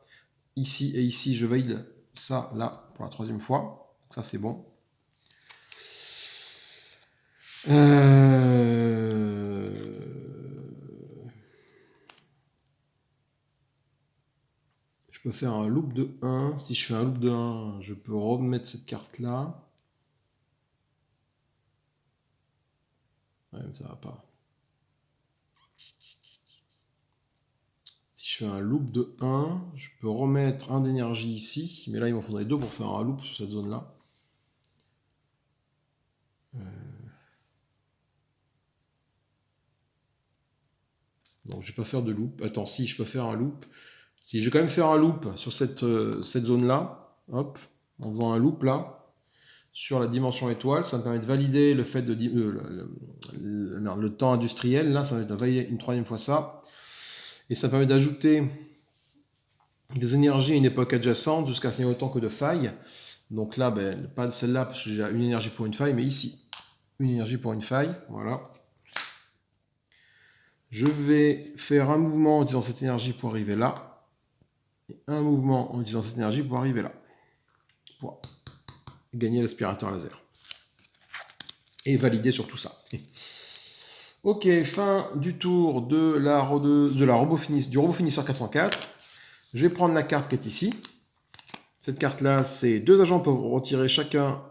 ici et ici. Je valide ça là pour la 3e fois. Ça, c'est bon. Je peux faire un loop de 1. Si je fais un loop de 1, je peux remettre cette carte-là. Ouais, mais ça va pas. Si je fais un loop de 1, je peux remettre un d'énergie ici. Mais là, il m'en faudrait 2 pour faire un loop sur cette zone-là. Donc, je vais pas faire de loop. Attends, si, je peux faire un loop. Si je vais quand même faire un loop sur cette zone-là, hop, en faisant un loop là, sur la dimension étoile, ça me permet de valider le fait de le temps industriel, là, ça me permet de valider une 3e fois ça, et ça me permet d'ajouter des énergies à une époque adjacente jusqu'à ce qu'il y ait autant que de failles. Donc là, ben, pas celle-là, parce que j'ai une énergie pour une faille, mais ici, une énergie pour une faille, voilà. Je vais faire un mouvement en utilisant cette énergie pour arriver là, et un mouvement en utilisant cette énergie pour arriver là, pour gagner l'aspirateur laser. Et valider sur tout ça. Ok, fin du tour du robot finisseur 404. Je vais prendre la carte qui est ici. Cette carte-là, c'est 2 agents peuvent retirer chacun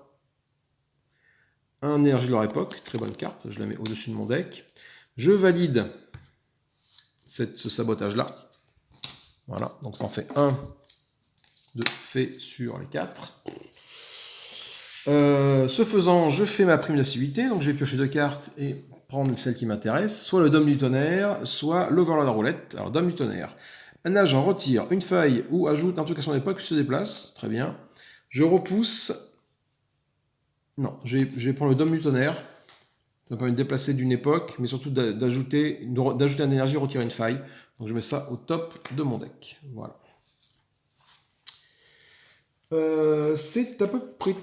un énergie de leur époque. Très bonne carte, je la mets au-dessus de mon deck. Je valide ce sabotage-là. Voilà, donc ça en fait 1 de fait sur les 4. Ce faisant, je fais ma prime d'assiduité, donc je vais piocher 2 cartes et prendre celle qui m'intéresse, soit le Dôme du Tonnerre, soit l'Overlord à roulette. Alors, Dôme du Tonnerre. Un agent retire une faille ou ajoute un truc à son époque, puis se déplace. Très bien. Je repousse. Non, je vais prendre le Dôme du Tonnerre. Ça me permet de déplacer d'une époque, mais surtout d'ajouter un énergie, retirer une faille. Donc je mets ça au top de mon deck. Voilà. C'est à peu près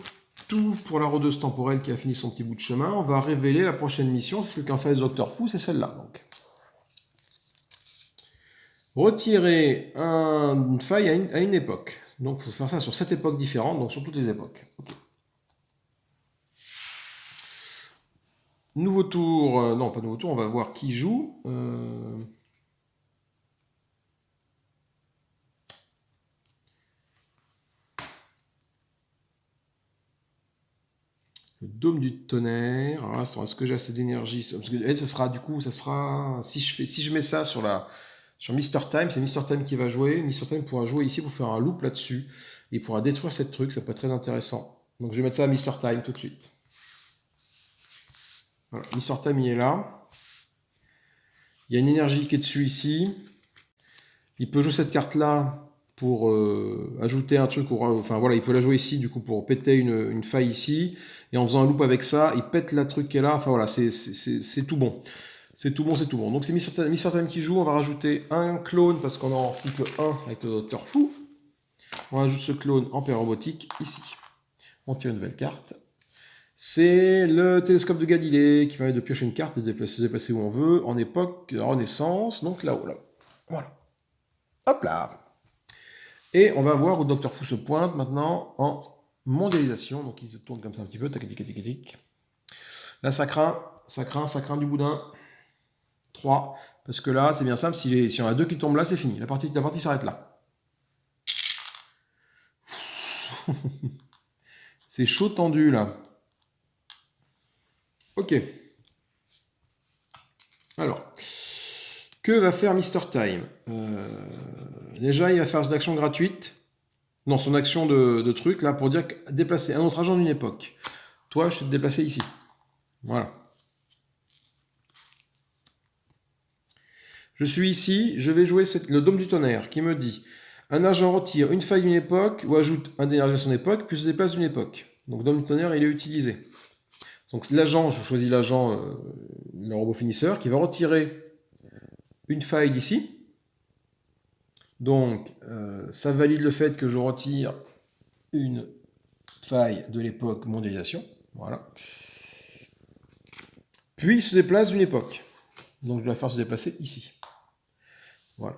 tout pour la rôdeuse temporelle qui a fini son petit bout de chemin. On va révéler la prochaine mission, c'est celle qu'en fait Docteur Fou, c'est celle-là. Donc, retirer une faille à une époque. Donc, il faut faire ça sur 7 époques différentes, donc sur toutes les époques. Okay. Nouveau tour, non pas nouveau tour, on va voir qui joue. Le Dôme du Tonnerre. Alors là, est-ce que j'ai assez d'énergie? Parce que elle, ça sera du coup, ça sera si je mets ça sur Mr. Time, c'est Mr. Time qui va jouer. Mr. Time pourra jouer ici pour faire un loop là-dessus. Il pourra détruire cette truc, ça peut être très intéressant. Donc je vais mettre ça à Mr. Time tout de suite. Voilà, Mr. Time il est là. Il y a une énergie qui est dessus ici. Il peut jouer cette carte-là pour ajouter un truc, enfin voilà, il peut la jouer ici du coup pour péter une faille ici, et en faisant un loop avec ça, il pète la truc qui est là, enfin voilà, c'est tout bon. C'est tout bon, c'est tout bon. Donc c'est Mr. Time qui joue, on va rajouter un clone, parce qu'on est en cycle 1 avec le Docteur Fou. On rajoute ce clone en paire robotique ici. On tire une nouvelle carte. C'est le télescope de Galilée qui permet de piocher une carte et de se déplacer où on veut, en époque Renaissance, donc là-haut, là. Voilà. Hop là. Et on va voir où Docteur Fou se pointe maintenant en mondialisation. Donc il se tourne comme ça un petit peu. Tac, tac, tac, tac. Là ça craint du boudin. 3. Parce que là, c'est bien simple, si on a 2 qui tombent là, c'est fini. La partie s'arrête là. C'est chaud tendu là. Ok. Alors, que va faire Mr. Time? Déjà, il va faire une action gratuite. Non, son action de truc, là, pour dire déplacer un autre agent d'une époque. Toi, je vais te déplacer ici. Voilà. Je suis ici, je vais jouer le Dôme du Tonnerre, qui me dit un agent retire une faille d'une époque, ou ajoute un d'énergie à son époque, puis se déplace d'une époque. Donc Dôme du Tonnerre, il est utilisé. Donc l'agent, je choisis l'agent, le robot finisseur, qui va retirer une faille d'ici. Donc ça valide le fait que je retire une faille de l'époque mondialisation. Voilà. Puis il se déplace d'une époque. Donc je dois faire se déplacer ici. Voilà.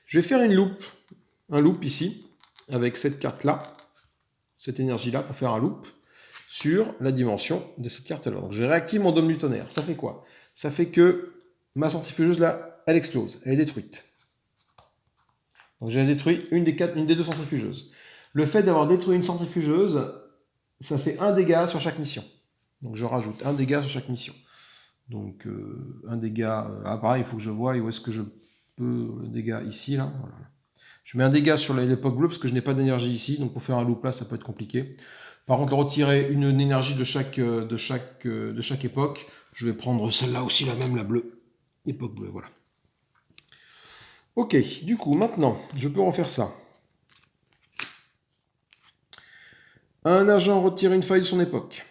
Je vais faire un loop ici, avec cette carte-là, cette énergie-là, pour faire un loop sur la dimension de cette carte-là. Donc je réactive mon dôme newtonnaire. Ça fait quoi? Ça fait que ma centrifugeuse, là, elle explose, elle est détruite. Donc j'ai détruit une des deux centrifugeuses. Le fait d'avoir détruit une centrifugeuse, ça fait un dégât sur chaque mission. Donc je rajoute un dégât sur chaque mission. Donc un dégât... pareil, il faut que je voie où est-ce que je peux... Le dégât ici, là. Voilà. Je mets un dégât sur l'époque bleue parce que je n'ai pas d'énergie ici. Donc pour faire un loop là, ça peut être compliqué. Par contre, retirer une énergie de chaque époque, je vais prendre celle-là aussi, la même, la bleue. Époque bleue, voilà. Ok, du coup, maintenant, je peux refaire ça. Un agent retire une faille de son époque.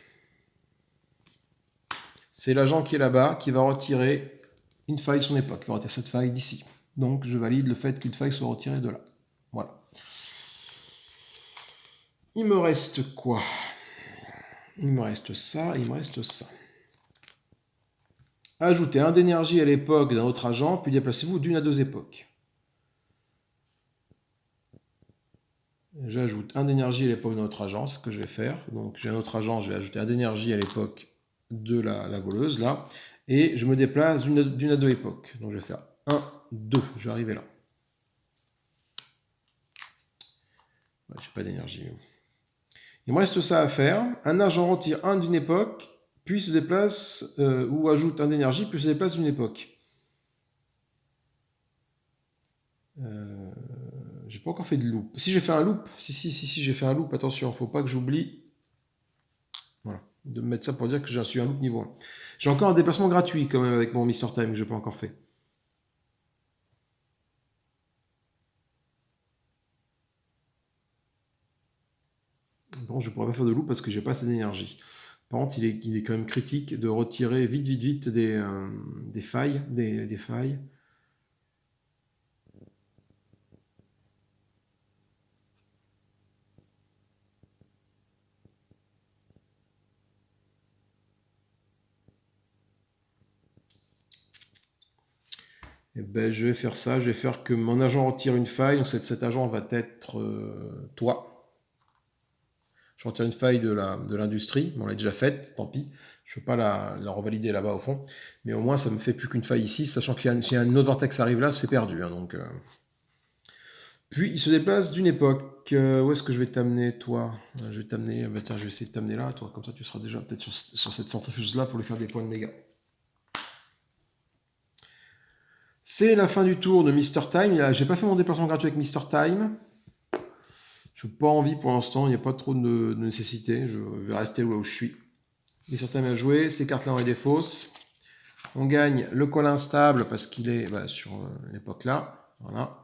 C'est l'agent qui est là-bas qui va retirer une faille de son époque. Il va retirer cette faille d'ici. Donc, je valide le fait qu'une faille soit retirée de là. Voilà. Il me reste quoi? Il me reste ça, il me reste ça. Ajoutez un d'énergie à l'époque d'un autre agent, puis déplacez-vous d'une à deux époques. J'ajoute un d'énergie à l'époque de notre agent, c'est ce que je vais faire. Donc j'ai un autre agent, je vais ajouter un d'énergie à l'époque de la voleuse, là. Et je me déplace d'une à deux époques. Donc je vais faire 1, 2, je vais arriver là. Ouais, j'ai pas d'énergie. Il me reste ça à faire. Un agent retire un d'une époque, puis se déplace, ou ajoute un d'énergie, puis se déplace d'une époque. J'ai pas encore fait de loop. Si j'ai fait un loop, si j'ai fait un loop, attention, faut pas que j'oublie. Voilà, de mettre ça pour dire que j'ai su un loop niveau 1. J'ai encore un déplacement gratuit quand même avec mon Mr Time que j'ai pas encore fait. Bon, je pourrais pas faire de loop parce que j'ai pas assez d'énergie. Par contre, il est quand même critique de retirer vite des failles, des failles. Et ben, je vais faire ça, je vais faire que mon agent retire une faille, donc cet agent va être toi. Je retire une faille de l'industrie, on l'a déjà faite, tant pis. Je ne peux pas la revalider là-bas au fond. Mais au moins, ça me fait plus qu'une faille ici, sachant qu'il y a si un autre vortex arrive là, c'est perdu. Hein, donc, Puis, il se déplace d'une époque. Où est-ce que je vais t'amener, toi? Je vais t'amener... tiens, je vais essayer de t'amener là, toi. Comme ça, tu seras déjà peut-être sur cette centrifuge-là pour lui faire des points de dégâts. C'est la fin du tour de Mr Time. J'ai pas fait mon déplacement gratuit avec Mr Time. Je n'ai pas envie pour l'instant, il n'y a pas trop de nécessité. Je vais rester là où je suis. Mr Time a joué, ces cartes-là ont été fausses. On gagne le col instable parce qu'il est sur l'époque là. Voilà.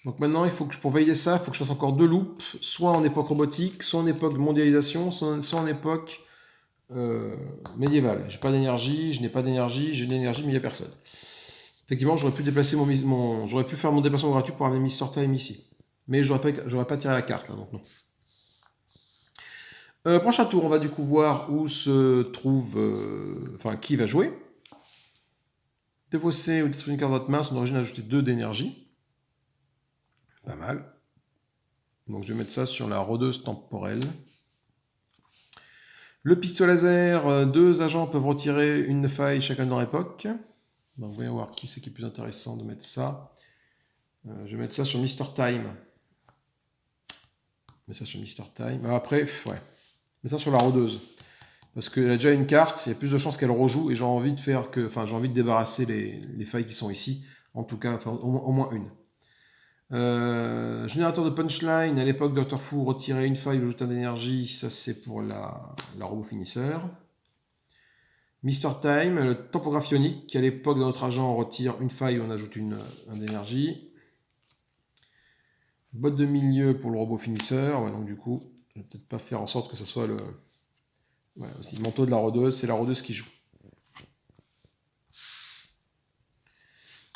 Donc maintenant, il faut que pour valider ça, il faut que je fasse encore deux loops, soit en époque robotique, soit en époque de mondialisation, soit en époque médiévale. J'ai pas d'énergie, je n'ai pas d'énergie, j'ai de l'énergie, mais il n'y a personne. Effectivement, j'aurais pu déplacer j'aurais pu faire mon déplacement gratuit pour amener Mr Time ici. Mais j'aurais pas tiré la carte là, donc non. Prochain tour, on va du coup voir où se trouve, qui va jouer. Défausser ou détruire une carte de votre main, son origine ajouter 2 d'énergie. Pas mal. Donc je vais mettre ça sur la rôdeuse temporelle. Le pistolet laser, 2 agents peuvent retirer une faille chacun dans l'époque. Donc voyons voir qui c'est qui est plus intéressant de mettre ça. Je vais mettre ça sur Mr Time. Je mets ça sur Mr Time. Après, ouais. Je mets ça sur la rôdeuse. Parce qu'elle a déjà une carte, il y a plus de chances qu'elle rejoue et j'ai envie de j'ai envie de débarrasser les failles qui sont ici. En tout cas, au moins une. Générateur de punchline, à l'époque Dr. Fu, retirer une faille ou ajouter d'énergie, ça c'est pour la robot finisseur. Mr. Time, le tampographe ionique, qui à l'époque de notre agent on retire une faille, on ajoute un d'énergie. Botte de milieu pour le robot finisseur, ouais, donc du coup, Je vais peut-être pas faire en sorte que ça soit le... Voilà, aussi le manteau de la rôdeuse, c'est la rôdeuse qui joue.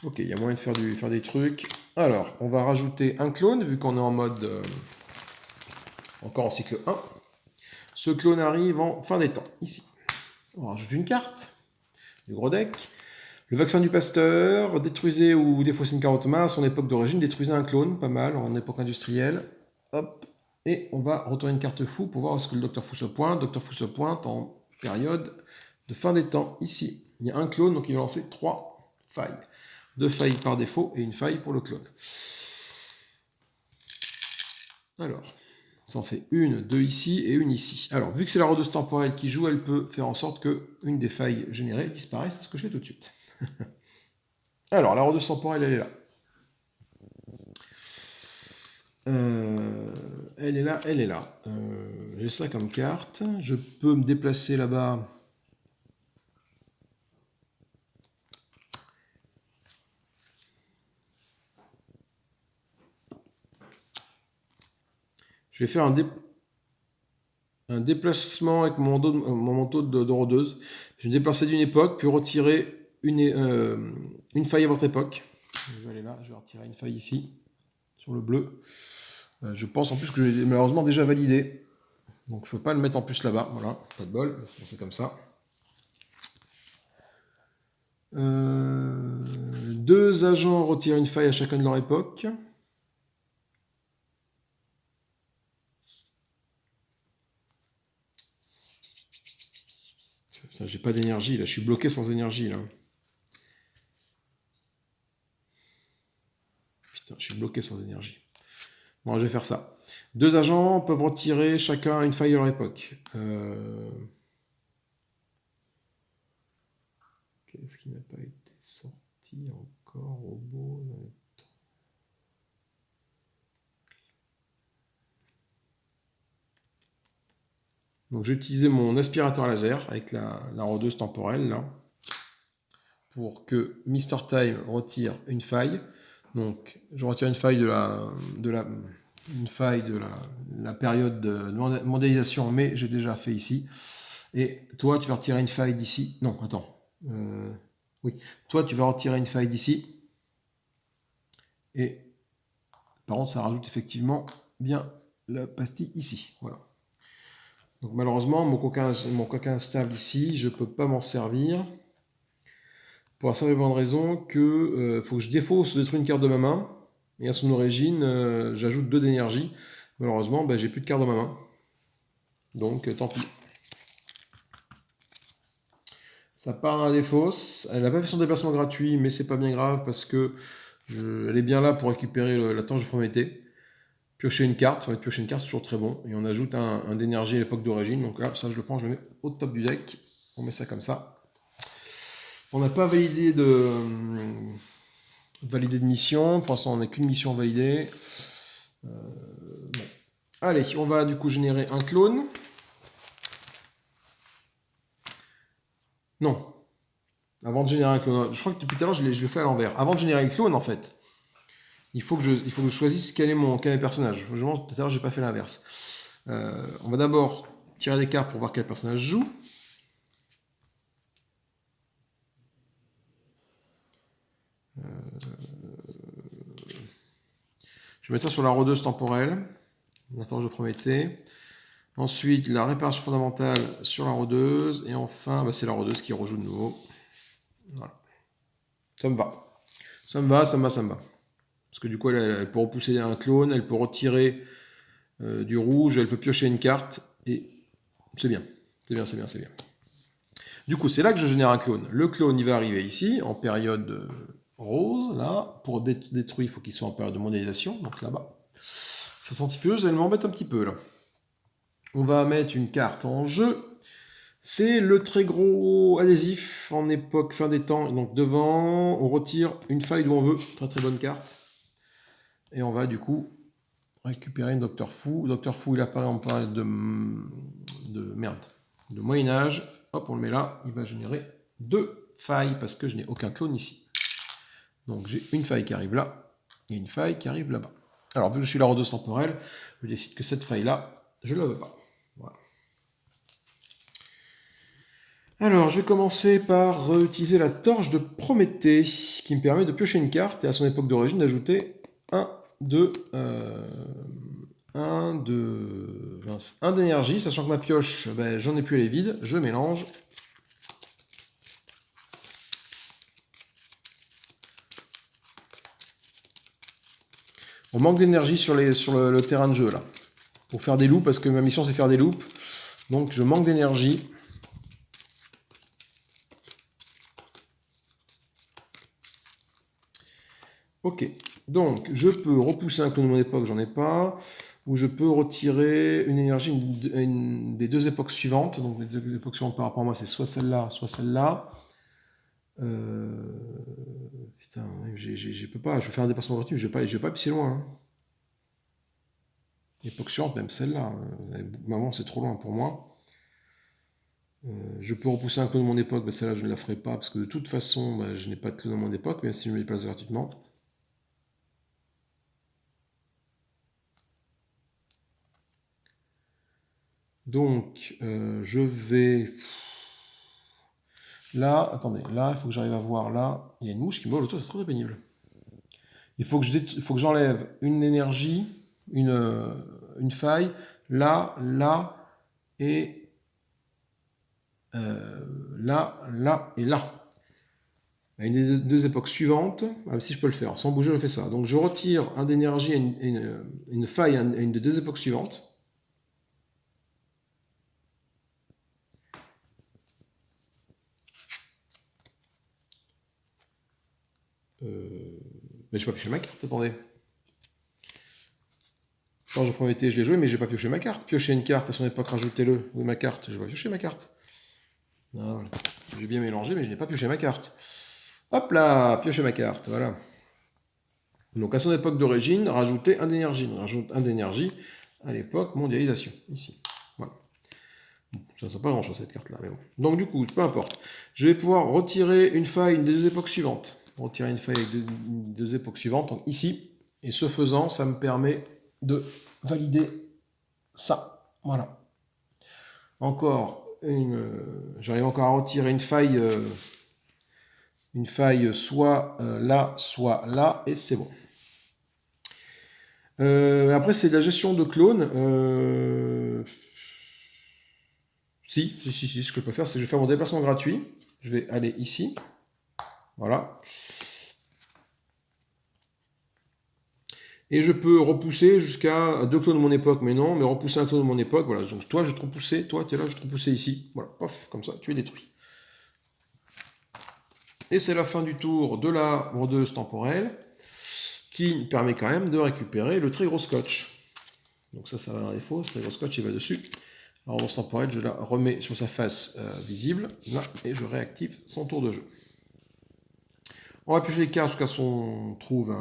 Ok, il y a moyen de faire des trucs. Alors, on va rajouter un clone, vu qu'on est en mode... encore en cycle 1. Ce clone arrive en fin des temps, ici. On rajoute une carte, du gros deck. Le vaccin du pasteur, détruisez ou défaussez une carotte main à son époque d'origine, détruisez un clone, pas mal, en époque industrielle. Hop, et on va retourner une carte fou pour voir où est-ce que le docteur fou se pointe. Docteur fou se pointe en période de fin des temps, ici. Il y a un clone, donc il va lancer 3 failles. 2 failles par défaut et une faille pour le clone. Alors, ça en fait une, 2 ici et une ici. Alors, vu que c'est la rôdeuse temporelle qui joue, elle peut faire en sorte qu'une des failles générées disparaisse, ce que je fais tout de suite. Alors, la rôdeuse temporelle, elle est là. Elle est là, elle est là. J'ai ça comme carte. Je peux me déplacer là-bas. Je vais faire un déplacement avec mon manteau de rôdeuse. Je vais me déplacer d'une époque, puis retirer une faille à votre époque. Je vais aller là, je vais retirer une faille ici, sur le bleu. Je pense en plus que j'ai malheureusement déjà validé. Donc je ne peux pas le mettre en plus là-bas. Voilà, pas de bol, c'est comme ça. 2 agents retirent une faille à chacun de leur époque. Putain, j'ai pas d'énergie là, je suis bloqué sans énergie là. Putain, je suis bloqué sans énergie. Bon, je vais faire ça. 2 agents peuvent retirer chacun une faille à leur époque. Qu'est-ce qui n'a pas été sorti encore au beau? Donc j'ai utilisé mon aspirateur laser avec la rôdeuse temporelle là, pour que Mr. Time retire une faille. Donc je retire une faille de la période de mondialisation, mais j'ai déjà fait ici. Et toi, tu vas retirer une faille d'ici. Non, attends. Oui. Toi, tu vas retirer une faille d'ici. Et par contre, ça rajoute effectivement bien la pastille ici. Voilà. Donc malheureusement, mon coquin stable ici, je ne peux pas m'en servir. Pour la simple et bonne raison que faut que je défausse, détruire une carte de ma main. Et à son origine, j'ajoute 2 d'énergie. Malheureusement, j'ai plus de carte dans ma main. Donc tant pis. Ça part à la défausse. Elle n'a pas fait son déplacement gratuit, mais c'est pas bien grave parce que elle est bien là pour récupérer la tâche que je promettais. Piocher une carte, on va piocher une carte, c'est toujours très bon. Et on ajoute un d'énergie à l'époque d'origine. Donc là, ça je le prends, je le mets au top du deck. On met ça comme ça. On n'a pas validé de mission. Pour l'instant, on n'a qu'une mission validée. Bon. Allez, on va du coup générer un clone. Non. Avant de générer un clone. Je crois que depuis tout à l'heure, je le fais à l'envers. Avant de générer le clone, en fait, il faut que je choisisse quel est mon personnage. Tout à l'heure, j'ai pas fait l'inverse. On va d'abord tirer des cartes pour voir quel personnage joue. Je vais mettre ça sur la rôdeuse temporelle. Maintenant, je promettais. Ensuite, la réparation fondamentale sur la rôdeuse. Et enfin, c'est la rôdeuse qui rejoue de nouveau. Voilà. Ça me va. Ça me va. Parce que du coup, elle peut repousser un clone, elle peut retirer du rouge, elle peut piocher une carte. Et c'est bien. C'est bien. Du coup, c'est là que je génère un clone. Le clone, il va arriver ici, en période rose, là. Pour détruire, il faut qu'il soit en période de mondialisation, donc là-bas. Sa centrifugeuse, elle m'embête un petit peu, là. On va mettre une carte en jeu. C'est le très gros adhésif en époque fin des temps. Donc devant, on retire une faille d'où on veut. Très très bonne carte. Et on va du coup récupérer une Docteur Fou. Docteur Fou, il apparaît en période de Moyen-Âge. Hop, on le met là. Il va générer 2 failles parce que je n'ai aucun clone ici. Donc j'ai une faille qui arrive là et une faille qui arrive là-bas. Alors vu que je suis la rôdeuse temporelle, je décide que cette faille-là, je ne la veux pas. Voilà. Alors, je vais commencer par utiliser la torche de Prométhée, qui me permet de piocher une carte et à son époque d'origine d'ajouter un d'énergie, sachant que ma pioche, ben, j'en ai plus, elle est vide, je mélange. On manque d'énergie sur le terrain de jeu là, pour faire des loops, parce que ma mission c'est faire des loops, donc je manque d'énergie. Ok, donc je peux repousser un clone de mon époque, j'en ai pas, ou je peux retirer une énergie des deux époques suivantes. Donc les deux époques suivantes par rapport à moi, c'est soit celle-là, soit celle-là. Putain, je peux pas, je vais faire un déplacement gratuit, je vais pas pisser loin. Hein. L'époque suivante, même celle-là, maman, c'est trop loin pour moi. Je peux repousser un clone de mon époque, mais celle-là je ne la ferai pas, parce que de toute façon, bah, je n'ai pas de clone de mon époque, même si je me déplace gratuitement. Donc, je vais... Là, attendez, là, il faut que j'arrive à voir, là, il y a une mouche qui me vole autour, c'est très pénible. Il faut que j'enlève une énergie, une faille, là, là, et là, là, et là. À une des deux époques suivantes, si je peux le faire, sans bouger, je fais ça. Donc je retire un d'énergie et une faille à une des deux époques suivantes. Mais je n'ai pas pioché ma carte, attendez. Quand je promettais, je l'ai joué, mais je n'ai pas pioché ma carte. Piocher une carte à son époque, rajoutez-le. Oui, ma carte, je n'ai pas pioché ma carte. Ah, voilà. J'ai bien mélangé, mais je n'ai pas pioché ma carte. Hop là, piocher ma carte, voilà. Donc à son époque d'origine, rajouter un d'énergie. On rajoute un d'énergie à l'époque mondialisation, ici. Voilà. Ça ne sert pas grand-chose cette carte-là, mais bon. Donc du coup, peu importe. Je vais pouvoir retirer une faille des deux époques suivantes. Retirer une faille des deux époques suivantes, donc ici. Et ce faisant, ça me permet de valider ça. Voilà. Encore j'arrive encore à retirer une faille soit là, et c'est bon. Après, c'est de la gestion de clones. Si, ce que je peux faire, c'est que je vais faire mon déplacement gratuit. Je vais aller ici. Voilà. Et je peux repousser jusqu'à 2 clones de mon époque, mais non, mais repousser un clone de mon époque, voilà. Donc toi, je vais te repousser, toi, tu es là, je vais te repousser ici. Voilà, pof, comme ça, tu es détruit. Et c'est la fin du tour de la brodeuse temporelle, qui permet quand même de récupérer le très gros scotch. Donc ça va un défaut, ce très gros scotch, il va dessus. La brodeuse temporelle, je la remets sur sa face visible, là, et je réactive son tour de jeu. On va piocher les cartes jusqu'à ce qu'on trouve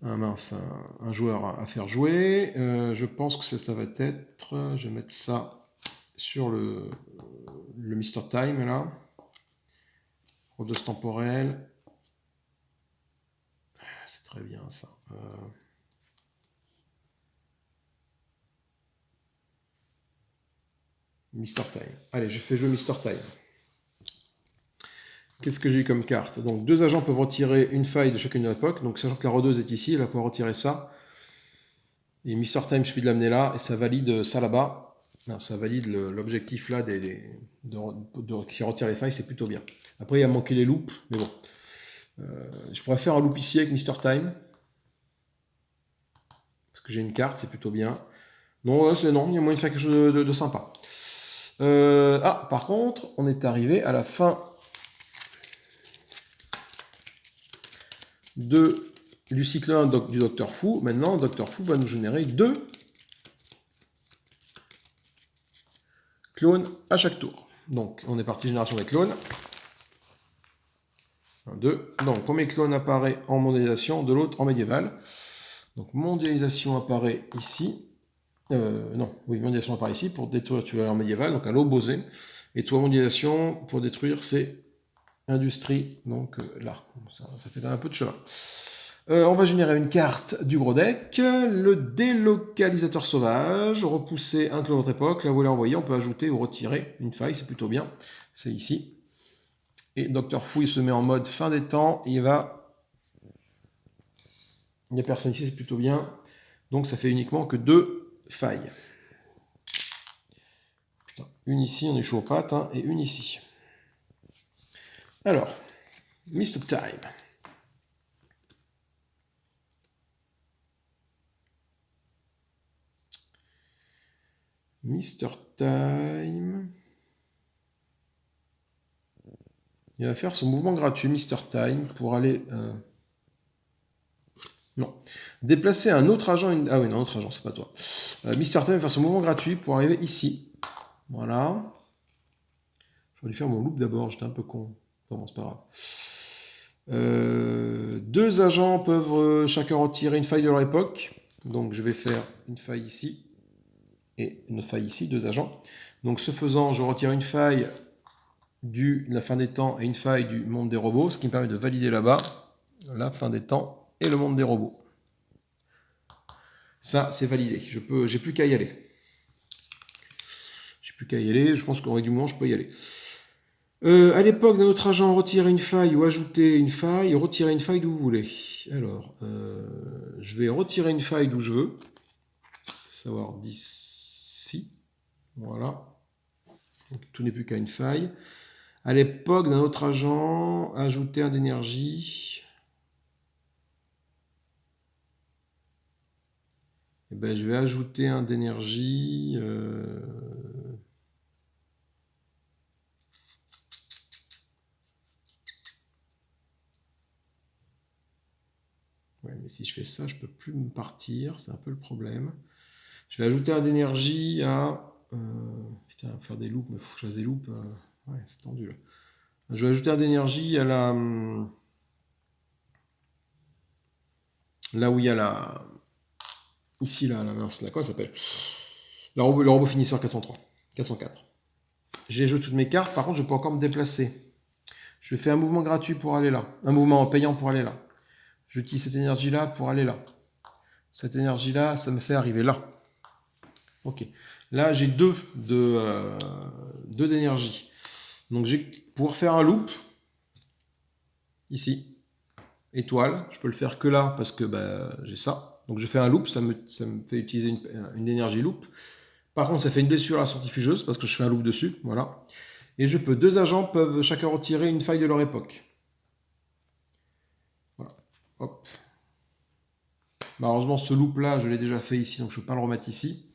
un joueur à faire jouer. Je pense que ça va être... Je vais mettre ça sur le Mr. Time, là. Brodeuse temporelle. C'est très bien, ça. Mr. Time. Allez, je fais jouer Mr. Time. Qu'est-ce que j'ai eu comme carte? Donc, 2 agents peuvent retirer une faille de chacune de l'époque. Donc, sachant que la rodeuse est ici, elle va pouvoir retirer ça. Et Mr. Time, il suffit de l'amener là, et ça valide ça là-bas. Ça valide l'objectif là qui retire les failles, c'est plutôt bien. Après, il a manqué les loops, mais bon. Je pourrais faire un loop ici avec Mr. Time. Parce que j'ai une carte, c'est plutôt bien. Non, il y a moyen de faire quelque chose de sympa. Par contre, on est arrivé à la fin du cycle 1 du Docteur Fou. Maintenant, Docteur Fou va nous générer 2 clones à chaque tour. Donc, on est parti génération des clones. 1, 2. Donc, premier clone apparaît en mondialisation, de l'autre en médiéval. Donc, mondialisation apparaît ici. Mondialisation apparaît ici pour détruire tueur médiéval, donc à l'opposé. Et toi, mondialisation pour détruire ces industries, donc là. Ça fait un peu de chemin. On va générer une carte du gros deck, le délocalisateur sauvage, repousser un clone de notre époque, la voilà envoyée, on peut ajouter ou retirer une faille, c'est plutôt bien, c'est ici. Et Docteur Fou, il se met en mode fin des temps, il va... Il n'y a personne ici, c'est plutôt bien. Donc ça fait uniquement que 2 failles. Putain, une ici, on est chaud aux pattes, hein, et une ici. Alors, Mist of Time. Mr. Time. Il va faire son mouvement gratuit, Mr. Time, pour aller... Non. Déplacer un autre agent... Ah oui, non, un autre agent, c'est pas toi. Mr. Time va faire son mouvement gratuit pour arriver ici. Voilà. Je vais lui faire mon loop d'abord, j'étais un peu con. Enfin bon, c'est pas grave. 2 agents peuvent chacun retirer une faille de leur époque. Donc je vais faire une faille ici et une faille ici, 2 agents. Donc ce faisant, je retire une faille de la fin des temps et une faille du monde des robots, ce qui me permet de valider là-bas la fin des temps et le monde des robots. Ça, c'est validé. J'ai plus qu'à y aller. J'ai plus qu'à y aller. Je pense qu'en règle du moment, je peux y aller. À l'époque d'un autre agent, retirer une faille ou ajouter une faille, retirer une faille d'où vous voulez. Alors, je vais retirer une faille d'où je veux, savoir d'ici, voilà. Donc, tout n'est plus qu'à une faille. À l'époque d'un autre agent, ajouter un d'énergie. Eh ben, je vais ajouter un d'énergie. Ouais, mais si je fais ça, je peux plus me partir, c'est un peu le problème. Je vais ajouter un d'énergie à... putain, faire des loops, mais il faut que je fasse des loops. Ouais, c'est tendu là. Je vais ajouter un d'énergie à la... Là où il y a la... Ici, là, quoi ça s'appelle le robot finisseur 403. 404. J'ai joué toutes mes cartes, par contre, je peux encore me déplacer. Je fais un mouvement gratuit pour aller là. Un mouvement payant pour aller là. J'utilise cette énergie-là pour aller là. Cette énergie-là, ça me fait arriver là. Ok. Là, j'ai 2 d'énergie. Donc, je vais pouvoir faire un loop. Ici. Étoile. Je peux le faire que là parce que bah, j'ai ça. Donc, je fais un loop. Ça me fait utiliser une énergie loop. Par contre, ça fait une blessure à la centrifugeuse parce que je fais un loop dessus. Voilà. Et je peux... 2 agents peuvent chacun retirer une faille de leur époque. Voilà. Hop. Malheureusement, ce loop-là, je l'ai déjà fait ici, donc je ne peux pas le remettre ici.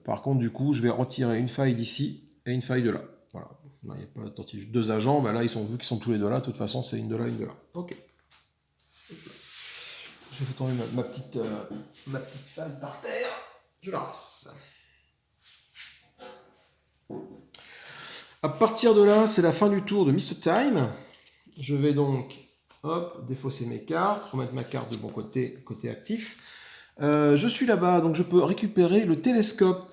Par contre, du coup, je vais retirer une faille d'ici et une faille de là. Voilà. Là, il n'y a pas de 2 agents. Ben là, vu qu'ils sont tous les 2 là. De toute façon, c'est une de là, une de là. Ok. Je vais tomber ma petite faille par terre. Je la ramasse. À partir de là, c'est la fin du tour de Mr. Time. Je vais donc, hop, défausser mes cartes, remettre ma carte de bon côté actif. Je suis là-bas, donc je peux récupérer le télescope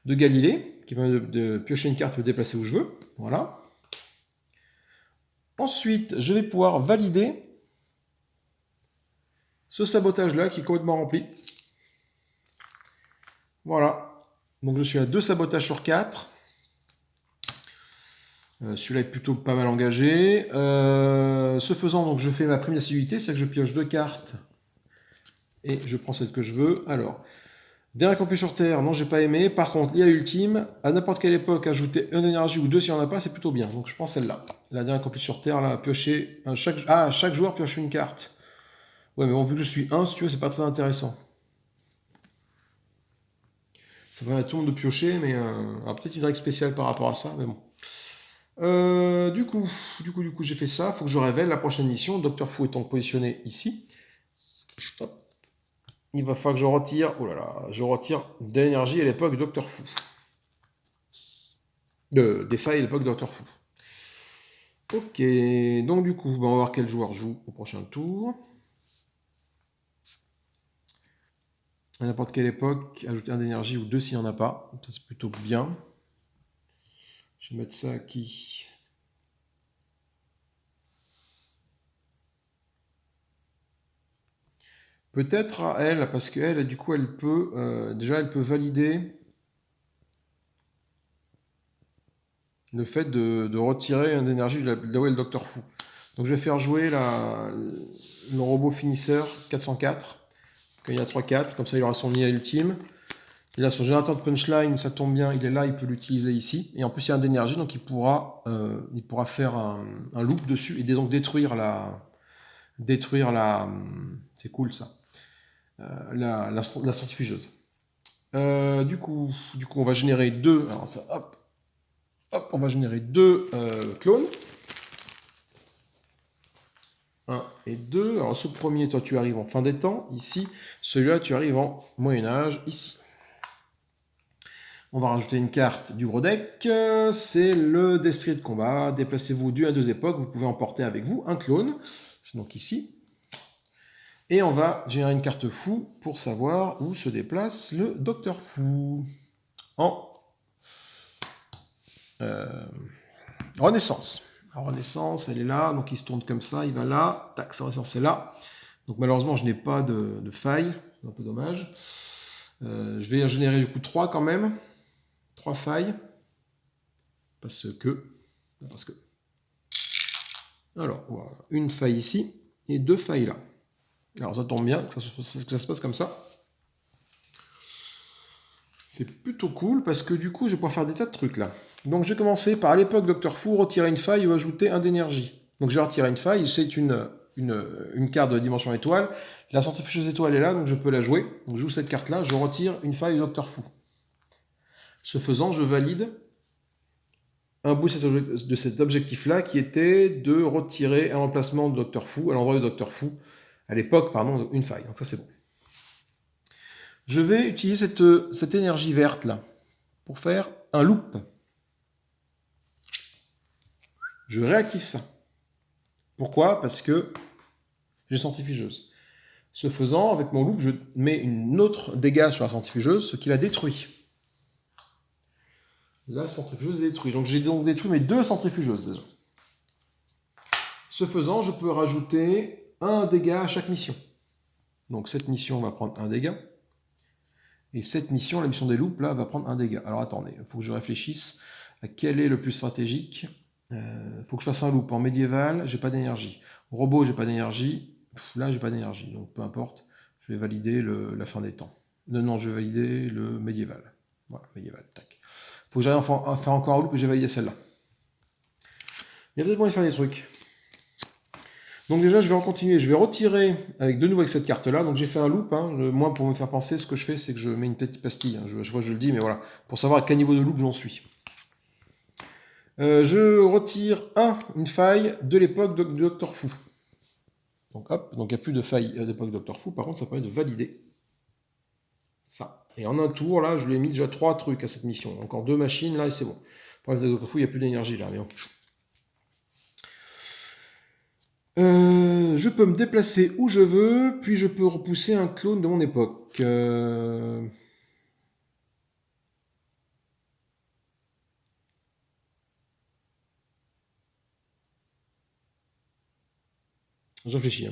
de Galilée, qui permet de piocher une carte et de déplacer où je veux. Voilà. Ensuite, je vais pouvoir valider ce sabotage-là qui est complètement rempli. Voilà. Donc je suis à 2 sabotages sur 4. Celui-là est plutôt pas mal engagé. Ce faisant, donc je fais ma prime d'assiduité, c'est que je pioche 2 cartes et je prends celle que je veux. Alors, dernier campus sur Terre, non, j'ai pas aimé. Par contre, l'IA ultime, à n'importe quelle époque, ajouter 1 d'énergie ou 2 s'il n'y en a pas, c'est plutôt bien. Donc je prends celle-là. La dernière campus sur Terre, là, piocher. Chaque joueur pioche une carte. Ouais, mais bon, vu que je suis 1, si tu veux, c'est pas très intéressant. Ça permet à tout le monde de piocher, mais peut-être une règle spéciale par rapport à ça, mais bon. Du coup, j'ai fait ça. Il faut que je révèle la prochaine mission. Docteur Fou étant positionné ici. Hop. Il va falloir que je retire. Oh là là, je retire de l'énergie à l'époque Docteur Fou. Des failles à l'époque Docteur Fou. Ok, donc du coup, on va voir quel joueur joue au prochain tour. À n'importe quelle époque, ajouter 1 d'énergie ou 2 s'il n'y en a pas. Ça c'est plutôt bien. Je vais mettre ça à qui? Peut-être à elle, parce qu'elle, du coup, elle peut... déjà, elle peut valider le fait de retirer une énergie de là où est le Docteur Fou. Donc je vais faire jouer le robot finisseur 404. Quand il y a 3-4, comme ça il aura son IA ultime. Il a son générateur de punchline, ça tombe bien, il est là, il peut l'utiliser ici. Et en plus il y a un d'énergie, donc il pourra faire un loop dessus et donc détruire la... c'est cool ça. La centrifugeuse. Du coup, on va générer deux. Alors ça, hop, on va générer deux clones. 1 et 2. Alors ce premier, toi tu arrives en fin des temps, ici. Celui-là, tu arrives en Moyen-Âge, ici. On va rajouter une carte du gros deck. C'est le destrier de combat. Déplacez-vous d'une à deux époques. Vous pouvez emporter avec vous un clone. C'est donc ici. Et on va générer une carte fou pour savoir où se déplace le Docteur Fou. En Renaissance. En Renaissance, elle est là, donc il se tourne comme ça, il va là, tac, sa Renaissance est là. Donc malheureusement, je n'ai pas de faille, c'est un peu dommage. Je vais en générer du coup 3 quand même. 3 failles. Parce que... Alors, voilà, une faille ici et 2 failles là. Alors ça tombe bien que ça se passe comme ça. C'est plutôt cool parce que du coup, je vais pouvoir faire des tas de trucs là. Donc je vais commencer par, à l'époque Docteur Fou, retirer une faille ou ajouter un d'énergie. Donc je vais retirer une faille, c'est une carte de dimension étoile. La centrifugeuse étoile est là, donc je peux la jouer. Donc je joue cette carte-là, je retire une faille du Docteur Fou. Ce faisant, je valide un bout de cet objectif-là qui était de retirer un emplacement de Docteur Fou, à l'endroit du Docteur Fou, à l'époque, pardon, une faille. Donc ça c'est bon. Je vais utiliser cette énergie verte-là pour faire un loop. Je réactive ça. Pourquoi? Parce que j'ai centrifugeuse. Ce faisant, avec mon loop, je mets une autre dégât sur la centrifugeuse, ce qui la détruit. La centrifugeuse est détruite. Donc j'ai donc détruit mes deux centrifugeuses déjà. Ce faisant, je peux rajouter un dégât à chaque mission. Donc cette mission va prendre un dégât. Et cette mission, la mission des loops, là, va prendre un dégât. Alors attendez, il faut que je réfléchisse à quel est le plus stratégique. Il faut que je fasse un loop en médiéval, j'ai pas d'énergie. Robot, j'ai pas d'énergie. Là, j'ai pas d'énergie. Donc peu importe, je vais valider la fin des temps. Non, je vais valider le médiéval. Voilà, médiéval, tac. Faut que j'arrive à faire encore un loop et j'ai validé celle-là. Il y a peut-être moyen de faire des trucs. Donc déjà, je vais en continuer. Je vais retirer avec de nouveau avec cette carte-là. Donc j'ai fait un loop. Moi, pour me faire penser, ce que je fais, c'est que je mets une petite pastille. Je vois, je le dis, mais voilà. Pour savoir à quel niveau de loop j'en suis. Je retire une faille de l'époque de Docteur Fou. Donc hop, donc il n'y a plus de faille à l'époque Docteur Fou. Par contre, ça permet de valider ça. Et en un tour, là, je lui ai mis déjà 3 trucs à cette mission. Encore 2 machines, là, et c'est bon. Pour les Docteur Fou, il n'y a plus d'énergie, là. Mais bon. Je peux me déplacer où je veux, puis je peux repousser un clone de mon époque. Je réfléchis.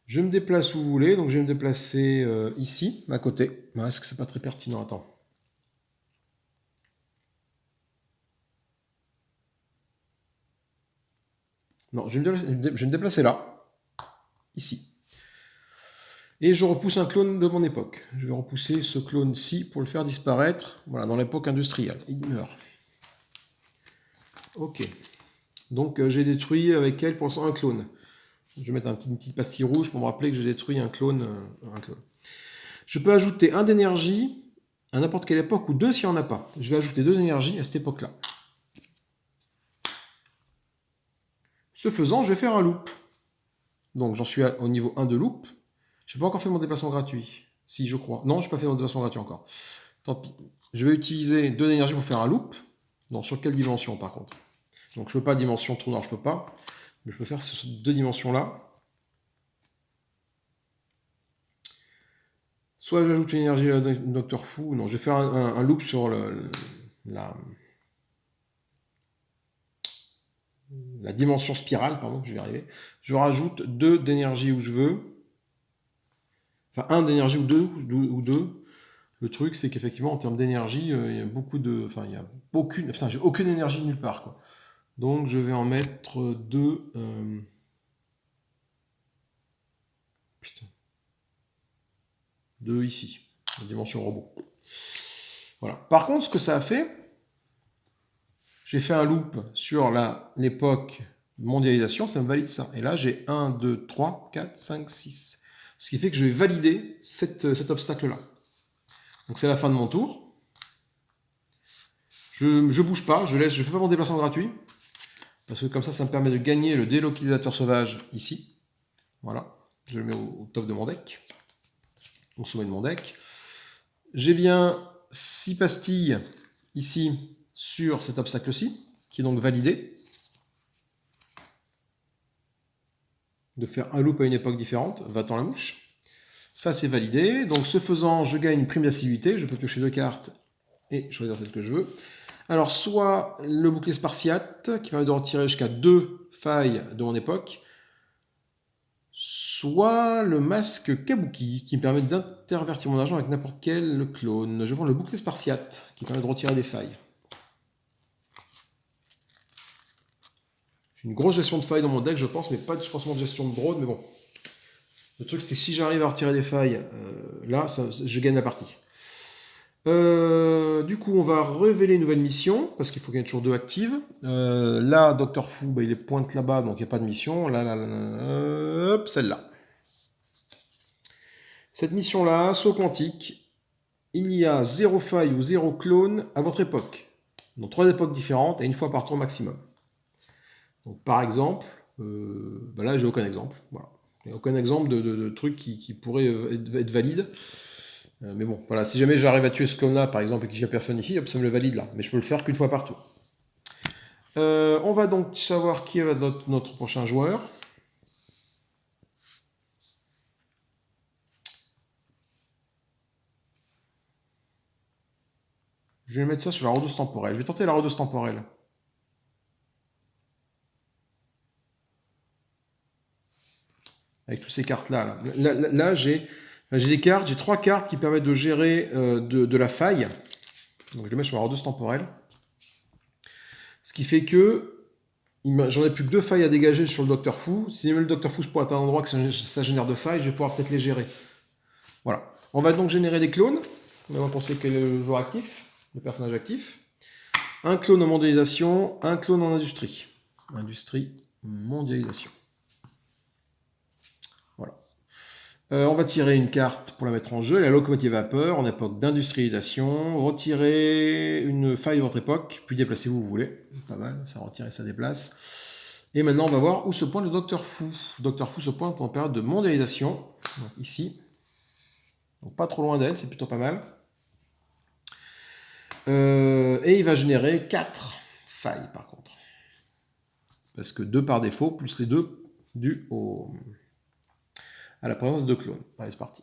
Je me déplace où vous voulez, donc je vais me déplacer ici, à côté. Est-ce que c'est pas très pertinent? Attends. Non, je vais me déplacer là, ici. Et je repousse un clone de mon époque. Je vais repousser ce clone-ci pour le faire disparaître. Voilà, dans l'époque industrielle. Il meurt. Ok. Donc j'ai détruit avec elle pour l'instant un clone. Je vais mettre une petite pastille rouge pour me rappeler que j'ai détruit un clone. Je peux ajouter un d'énergie à n'importe quelle époque ou 2 s'il n'y en a pas. Je vais ajouter 2 d'énergie à cette époque-là. Ce faisant, je vais faire un loop. Donc j'en suis au niveau 1 de loop. Je n'ai pas encore fait mon déplacement gratuit. Si, je crois. Non, je n'ai pas fait mon déplacement gratuit encore. Tant pis. Je vais utiliser 2 d'énergie pour faire un loop. Donc sur quelle dimension par contre? Donc je ne peux pas dimension trou noir, je ne peux pas. Mais je peux faire ces 2 dimensions-là. Soit j'ajoute une énergie à Docteur Fou. Non, je vais faire un loop sur la dimension spirale, pardon, je vais y arriver. Je rajoute 2 d'énergie où je veux. Enfin, un d'énergie ou deux. Le truc, c'est qu'effectivement, en termes d'énergie, il y a beaucoup de... Enfin, il y a aucune... Putain, j'ai aucune énergie nulle part, quoi. Donc, je vais en mettre deux... Putain. Deux ici. La dimension robot. Voilà. Par contre, ce que ça a fait... J'ai fait un loop sur l'époque mondialisation, ça me valide ça. Et là, j'ai 1, 2, 3, 4, 5, 6. Ce qui fait que je vais valider cet obstacle-là. Donc c'est la fin de mon tour. Je bouge pas, je fais pas mon déplacement gratuit. Parce que comme ça me permet de gagner le délocalisateur sauvage ici. Voilà. Je le mets au top de mon deck. Au sommet de mon deck. J'ai bien 6 pastilles ici sur cet obstacle-ci, qui est donc validé. De faire un loop à une époque différente, va-t'en la mouche. Ça, c'est validé. Donc, ce faisant, je gagne une prime d'assiduité. Je peux piocher 2 cartes et choisir celle que je veux. Alors, soit le bouclier spartiate, qui permet de retirer jusqu'à 2 failles de mon époque, soit le masque kabuki, qui me permet d'intervertir mon argent avec n'importe quel clone. Je prends le bouclier spartiate, qui permet de retirer des failles. J'ai une grosse gestion de failles dans mon deck, je pense, mais pas forcément de gestion de broad, mais bon. Le truc, c'est que si j'arrive à retirer des failles, là, je gagne la partie. Du coup, on va révéler une nouvelle mission, parce qu'il faut qu'il y ait toujours 2 actives. Là, Dr. Fu, il est pointe là-bas, donc il n'y a pas de mission. Là, hop, celle-là. Cette mission-là, saut quantique, il y a 0 faille ou 0 clone à votre époque. Donc 3 époques différentes et une fois par tour maximum. Donc, par exemple, là, j'ai aucun exemple. Voilà. Il n'y a aucun exemple de truc qui pourrait être valide. Mais bon, voilà, si jamais j'arrive à tuer ce clone-là, par exemple, et qu'il n'y a personne ici, hop, ça me le valide là. Mais je peux le faire qu'une fois par tour. On va donc savoir qui va être notre prochain joueur. Je vais mettre ça sur la rodeuse temporelle. Je vais tenter la rodeuse temporelle. Avec toutes ces cartes-là. Là j'ai des cartes, j'ai 3 cartes qui permettent de gérer de la faille. Donc je les mets sur la rodeuse temporelle. Ce qui fait que j'en ai plus que 2 failles à dégager sur le Dr. Fu. Si le Dr. Fu se pointe à un endroit que ça génère de failles, je vais pouvoir peut-être les gérer. Voilà. On va donc générer des clones. Maintenant qu'on sait quel est le joueur actif, le personnage actif. Un clone en mondialisation, un clone en industrie. Industrie, mondialisation. Voilà. On va tirer une carte pour la mettre en jeu, la locomotive vapeur en époque d'industrialisation. Retirez une faille de votre époque, puis déplacez-vous où vous voulez. Pas mal, ça retire et ça déplace. Et maintenant, on va voir où se pointe le Dr. Fu. Dr. Fu se pointe en période de mondialisation, donc ici. Donc pas trop loin d'elle, c'est plutôt pas mal. Et il va générer 4 failles par contre. Parce que 2 par défaut, plus les 2 dus à la présence de clones. Allez, c'est parti.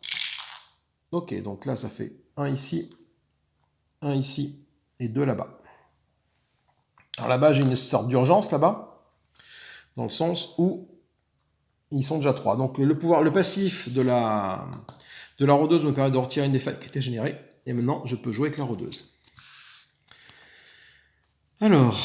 Ok, donc là ça fait 1 ici et 2 là-bas. Alors là-bas j'ai une sorte d'urgence là-bas, dans le sens où ils sont déjà 3. Donc le passif de la rôdeuse me permet de retirer une des failles qui était générée. Et maintenant je peux jouer avec la rôdeuse. Alors,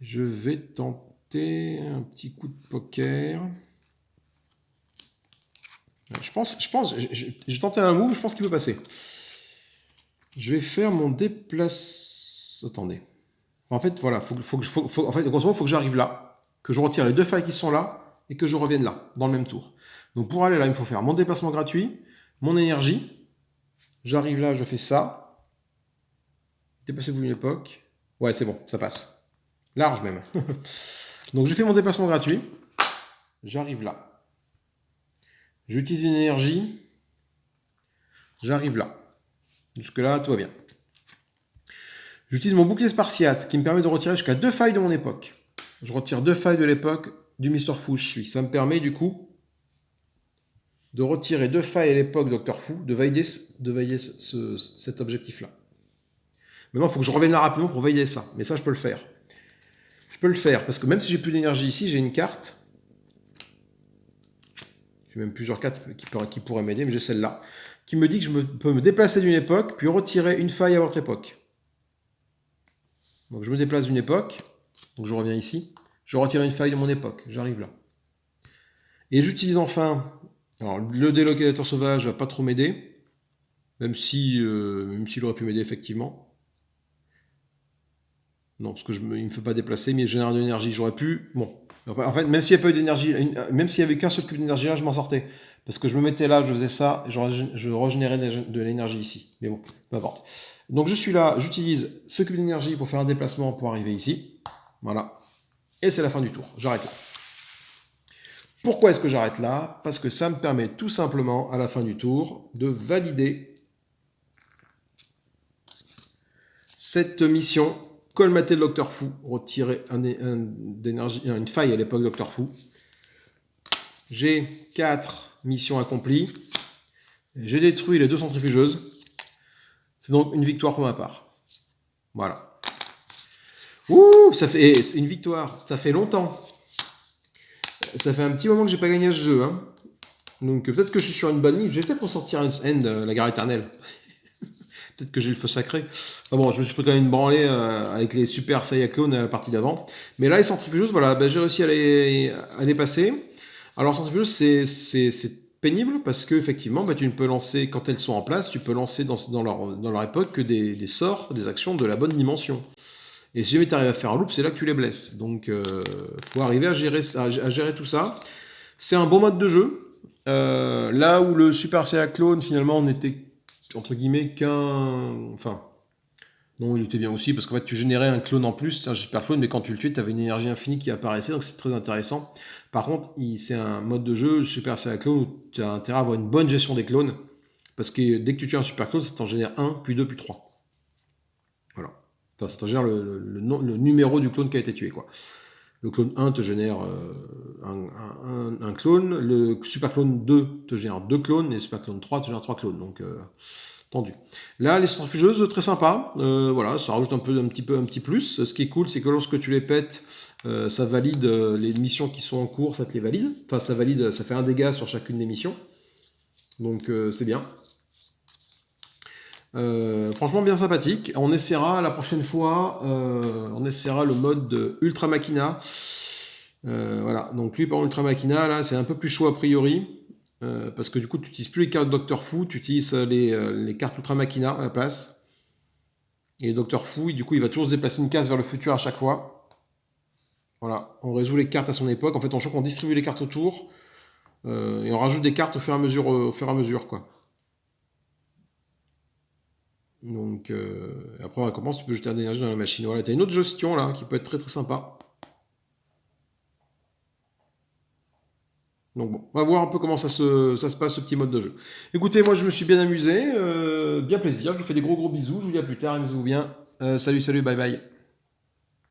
je vais tenter un petit coup de poker. Je pense, j'ai tenté un move, je pense qu'il peut passer. Je vais faire mon déplace. Attendez. En fait, voilà, en fait, il faut que j'arrive là, que je retire les 2 failles qui sont là, et que je revienne là, dans le même tour. Donc pour aller là, il me faut faire mon déplacement gratuit, mon énergie. J'arrive là, je fais ça. Déplacez-vous une époque. Ouais, c'est bon, ça passe. Large même. Donc je fais mon déplacement gratuit. J'arrive là. J'utilise une énergie. J'arrive là. Jusque-là, tout va bien. J'utilise mon bouclier spartiate qui me permet de retirer jusqu'à 2 failles de mon époque. Je retire 2 failles de l'époque du Mr. Fu où je suis. Ça me permet du coup de retirer 2 failles à l'époque Docteur Fou, de valider cet objectif-là. Maintenant, il faut que je revienne là rapidement pour valider ça. Mais ça, je peux le faire. Je peux le faire, parce que même si j'ai plus d'énergie ici, j'ai une carte. J'ai même plusieurs cartes qui pourraient m'aider, mais j'ai celle-là, qui me dit que je peux me déplacer d'une époque, puis retirer une faille à votre époque. Donc je me déplace d'une époque, donc je reviens ici, je retire une faille de mon époque, j'arrive là. Et j'utilise enfin, alors le délocalisateur sauvage ne va pas trop m'aider, même s'il aurait pu m'aider effectivement. Non, parce qu'il ne me fait pas déplacer, mais il génère de l'énergie. J'aurais pu... Bon, en fait, même s'il n'y a pas eu d'énergie, même s'il n'y avait qu'un seul cube d'énergie là, je m'en sortais. Parce que je me mettais là, je faisais ça, et je régénérais de l'énergie ici. Mais bon, peu importe. Donc je suis là, j'utilise ce cube d'énergie pour faire un déplacement pour arriver ici. Voilà. Et c'est la fin du tour. J'arrête là. Pourquoi est-ce que j'arrête là? Parce que ça me permet tout simplement, à la fin du tour, de valider cette mission. Colmater le Docteur Fou, retirer une faille à l'époque Docteur Fou. J'ai 4 missions accomplies. J'ai détruit les 2 centrifugeuses. C'est donc une victoire pour ma part. Voilà. Ouh, ça fait une victoire. Ça fait longtemps. Ça fait un petit moment que j'ai pas gagné à ce jeu. Hein. Donc peut-être que je suis sur une bonne ligne. Je vais peut-être ressortir une End, la guerre éternelle. Peut-être que j'ai le feu sacré. Enfin bon, je me suis quand même branlé avec les super Saiya clones à la partie d'avant. Mais là, les centrifugeuses, voilà, j'ai réussi à les passer. Alors, centrifugeuses, c'est pénible parce que effectivement, tu ne peux lancer, quand elles sont en place, tu peux lancer dans leur époque que des sorts, des actions de la bonne dimension. Et si jamais tu arrives à faire un loop, c'est là que tu les blesses. Donc, faut arriver à gérer tout ça. C'est un bon mode de jeu. Là où le Super Saiya clone, finalement, on était entre guillemets enfin, non, il était bien aussi, parce qu'en fait, tu générais un clone en plus, un super clone, mais quand tu le tuais, tu avais une énergie infinie qui apparaissait, donc c'est très intéressant. Par contre, c'est un mode de jeu, Super Saiyan clone, où tu as intérêt à avoir une bonne gestion des clones, parce que dès que tu tues un super clone, ça t'en génère 1, puis 2, puis 3. Voilà. Enfin, ça t'en génère le numéro du clone qui a été tué, quoi. Le clone 1 te génère un clone, le super clone 2 te génère 2 clones, et le super clone 3 te génère 3 clones, donc tendu. Là, les centrifugeuses, très sympa, voilà, ça rajoute un petit plus. Ce qui est cool, c'est que lorsque tu les pètes, ça valide les missions qui sont en cours, ça te les valide, enfin ça valide, ça fait un dégât sur chacune des missions, donc c'est bien. Franchement bien sympathique. On essaiera la prochaine fois, on essaiera le mode Ultra Machina. Voilà, donc lui par Ultra Machina, là c'est un peu plus chaud a priori, parce que du coup tu n'utilises plus les cartes Docteur Fou, tu utilises les cartes Ultra Machina à la place. Et le Docteur Fou, du coup il va toujours se déplacer une case vers le futur à chaque fois. Voilà, on résout les cartes à son époque. En fait, on distribue les cartes autour, et on rajoute des cartes au fur et à mesure, quoi. Donc, après on recommence, tu peux jeter de l'énergie dans la machine. Voilà, tu as une autre gestion là qui peut être très très sympa. Donc bon, on va voir un peu comment ça se passe ce petit mode de jeu. Écoutez, moi je me suis bien amusé, bien plaisir, je vous fais des gros bisous, je vous dis à plus tard, amusez-vous bien. Salut, bye bye.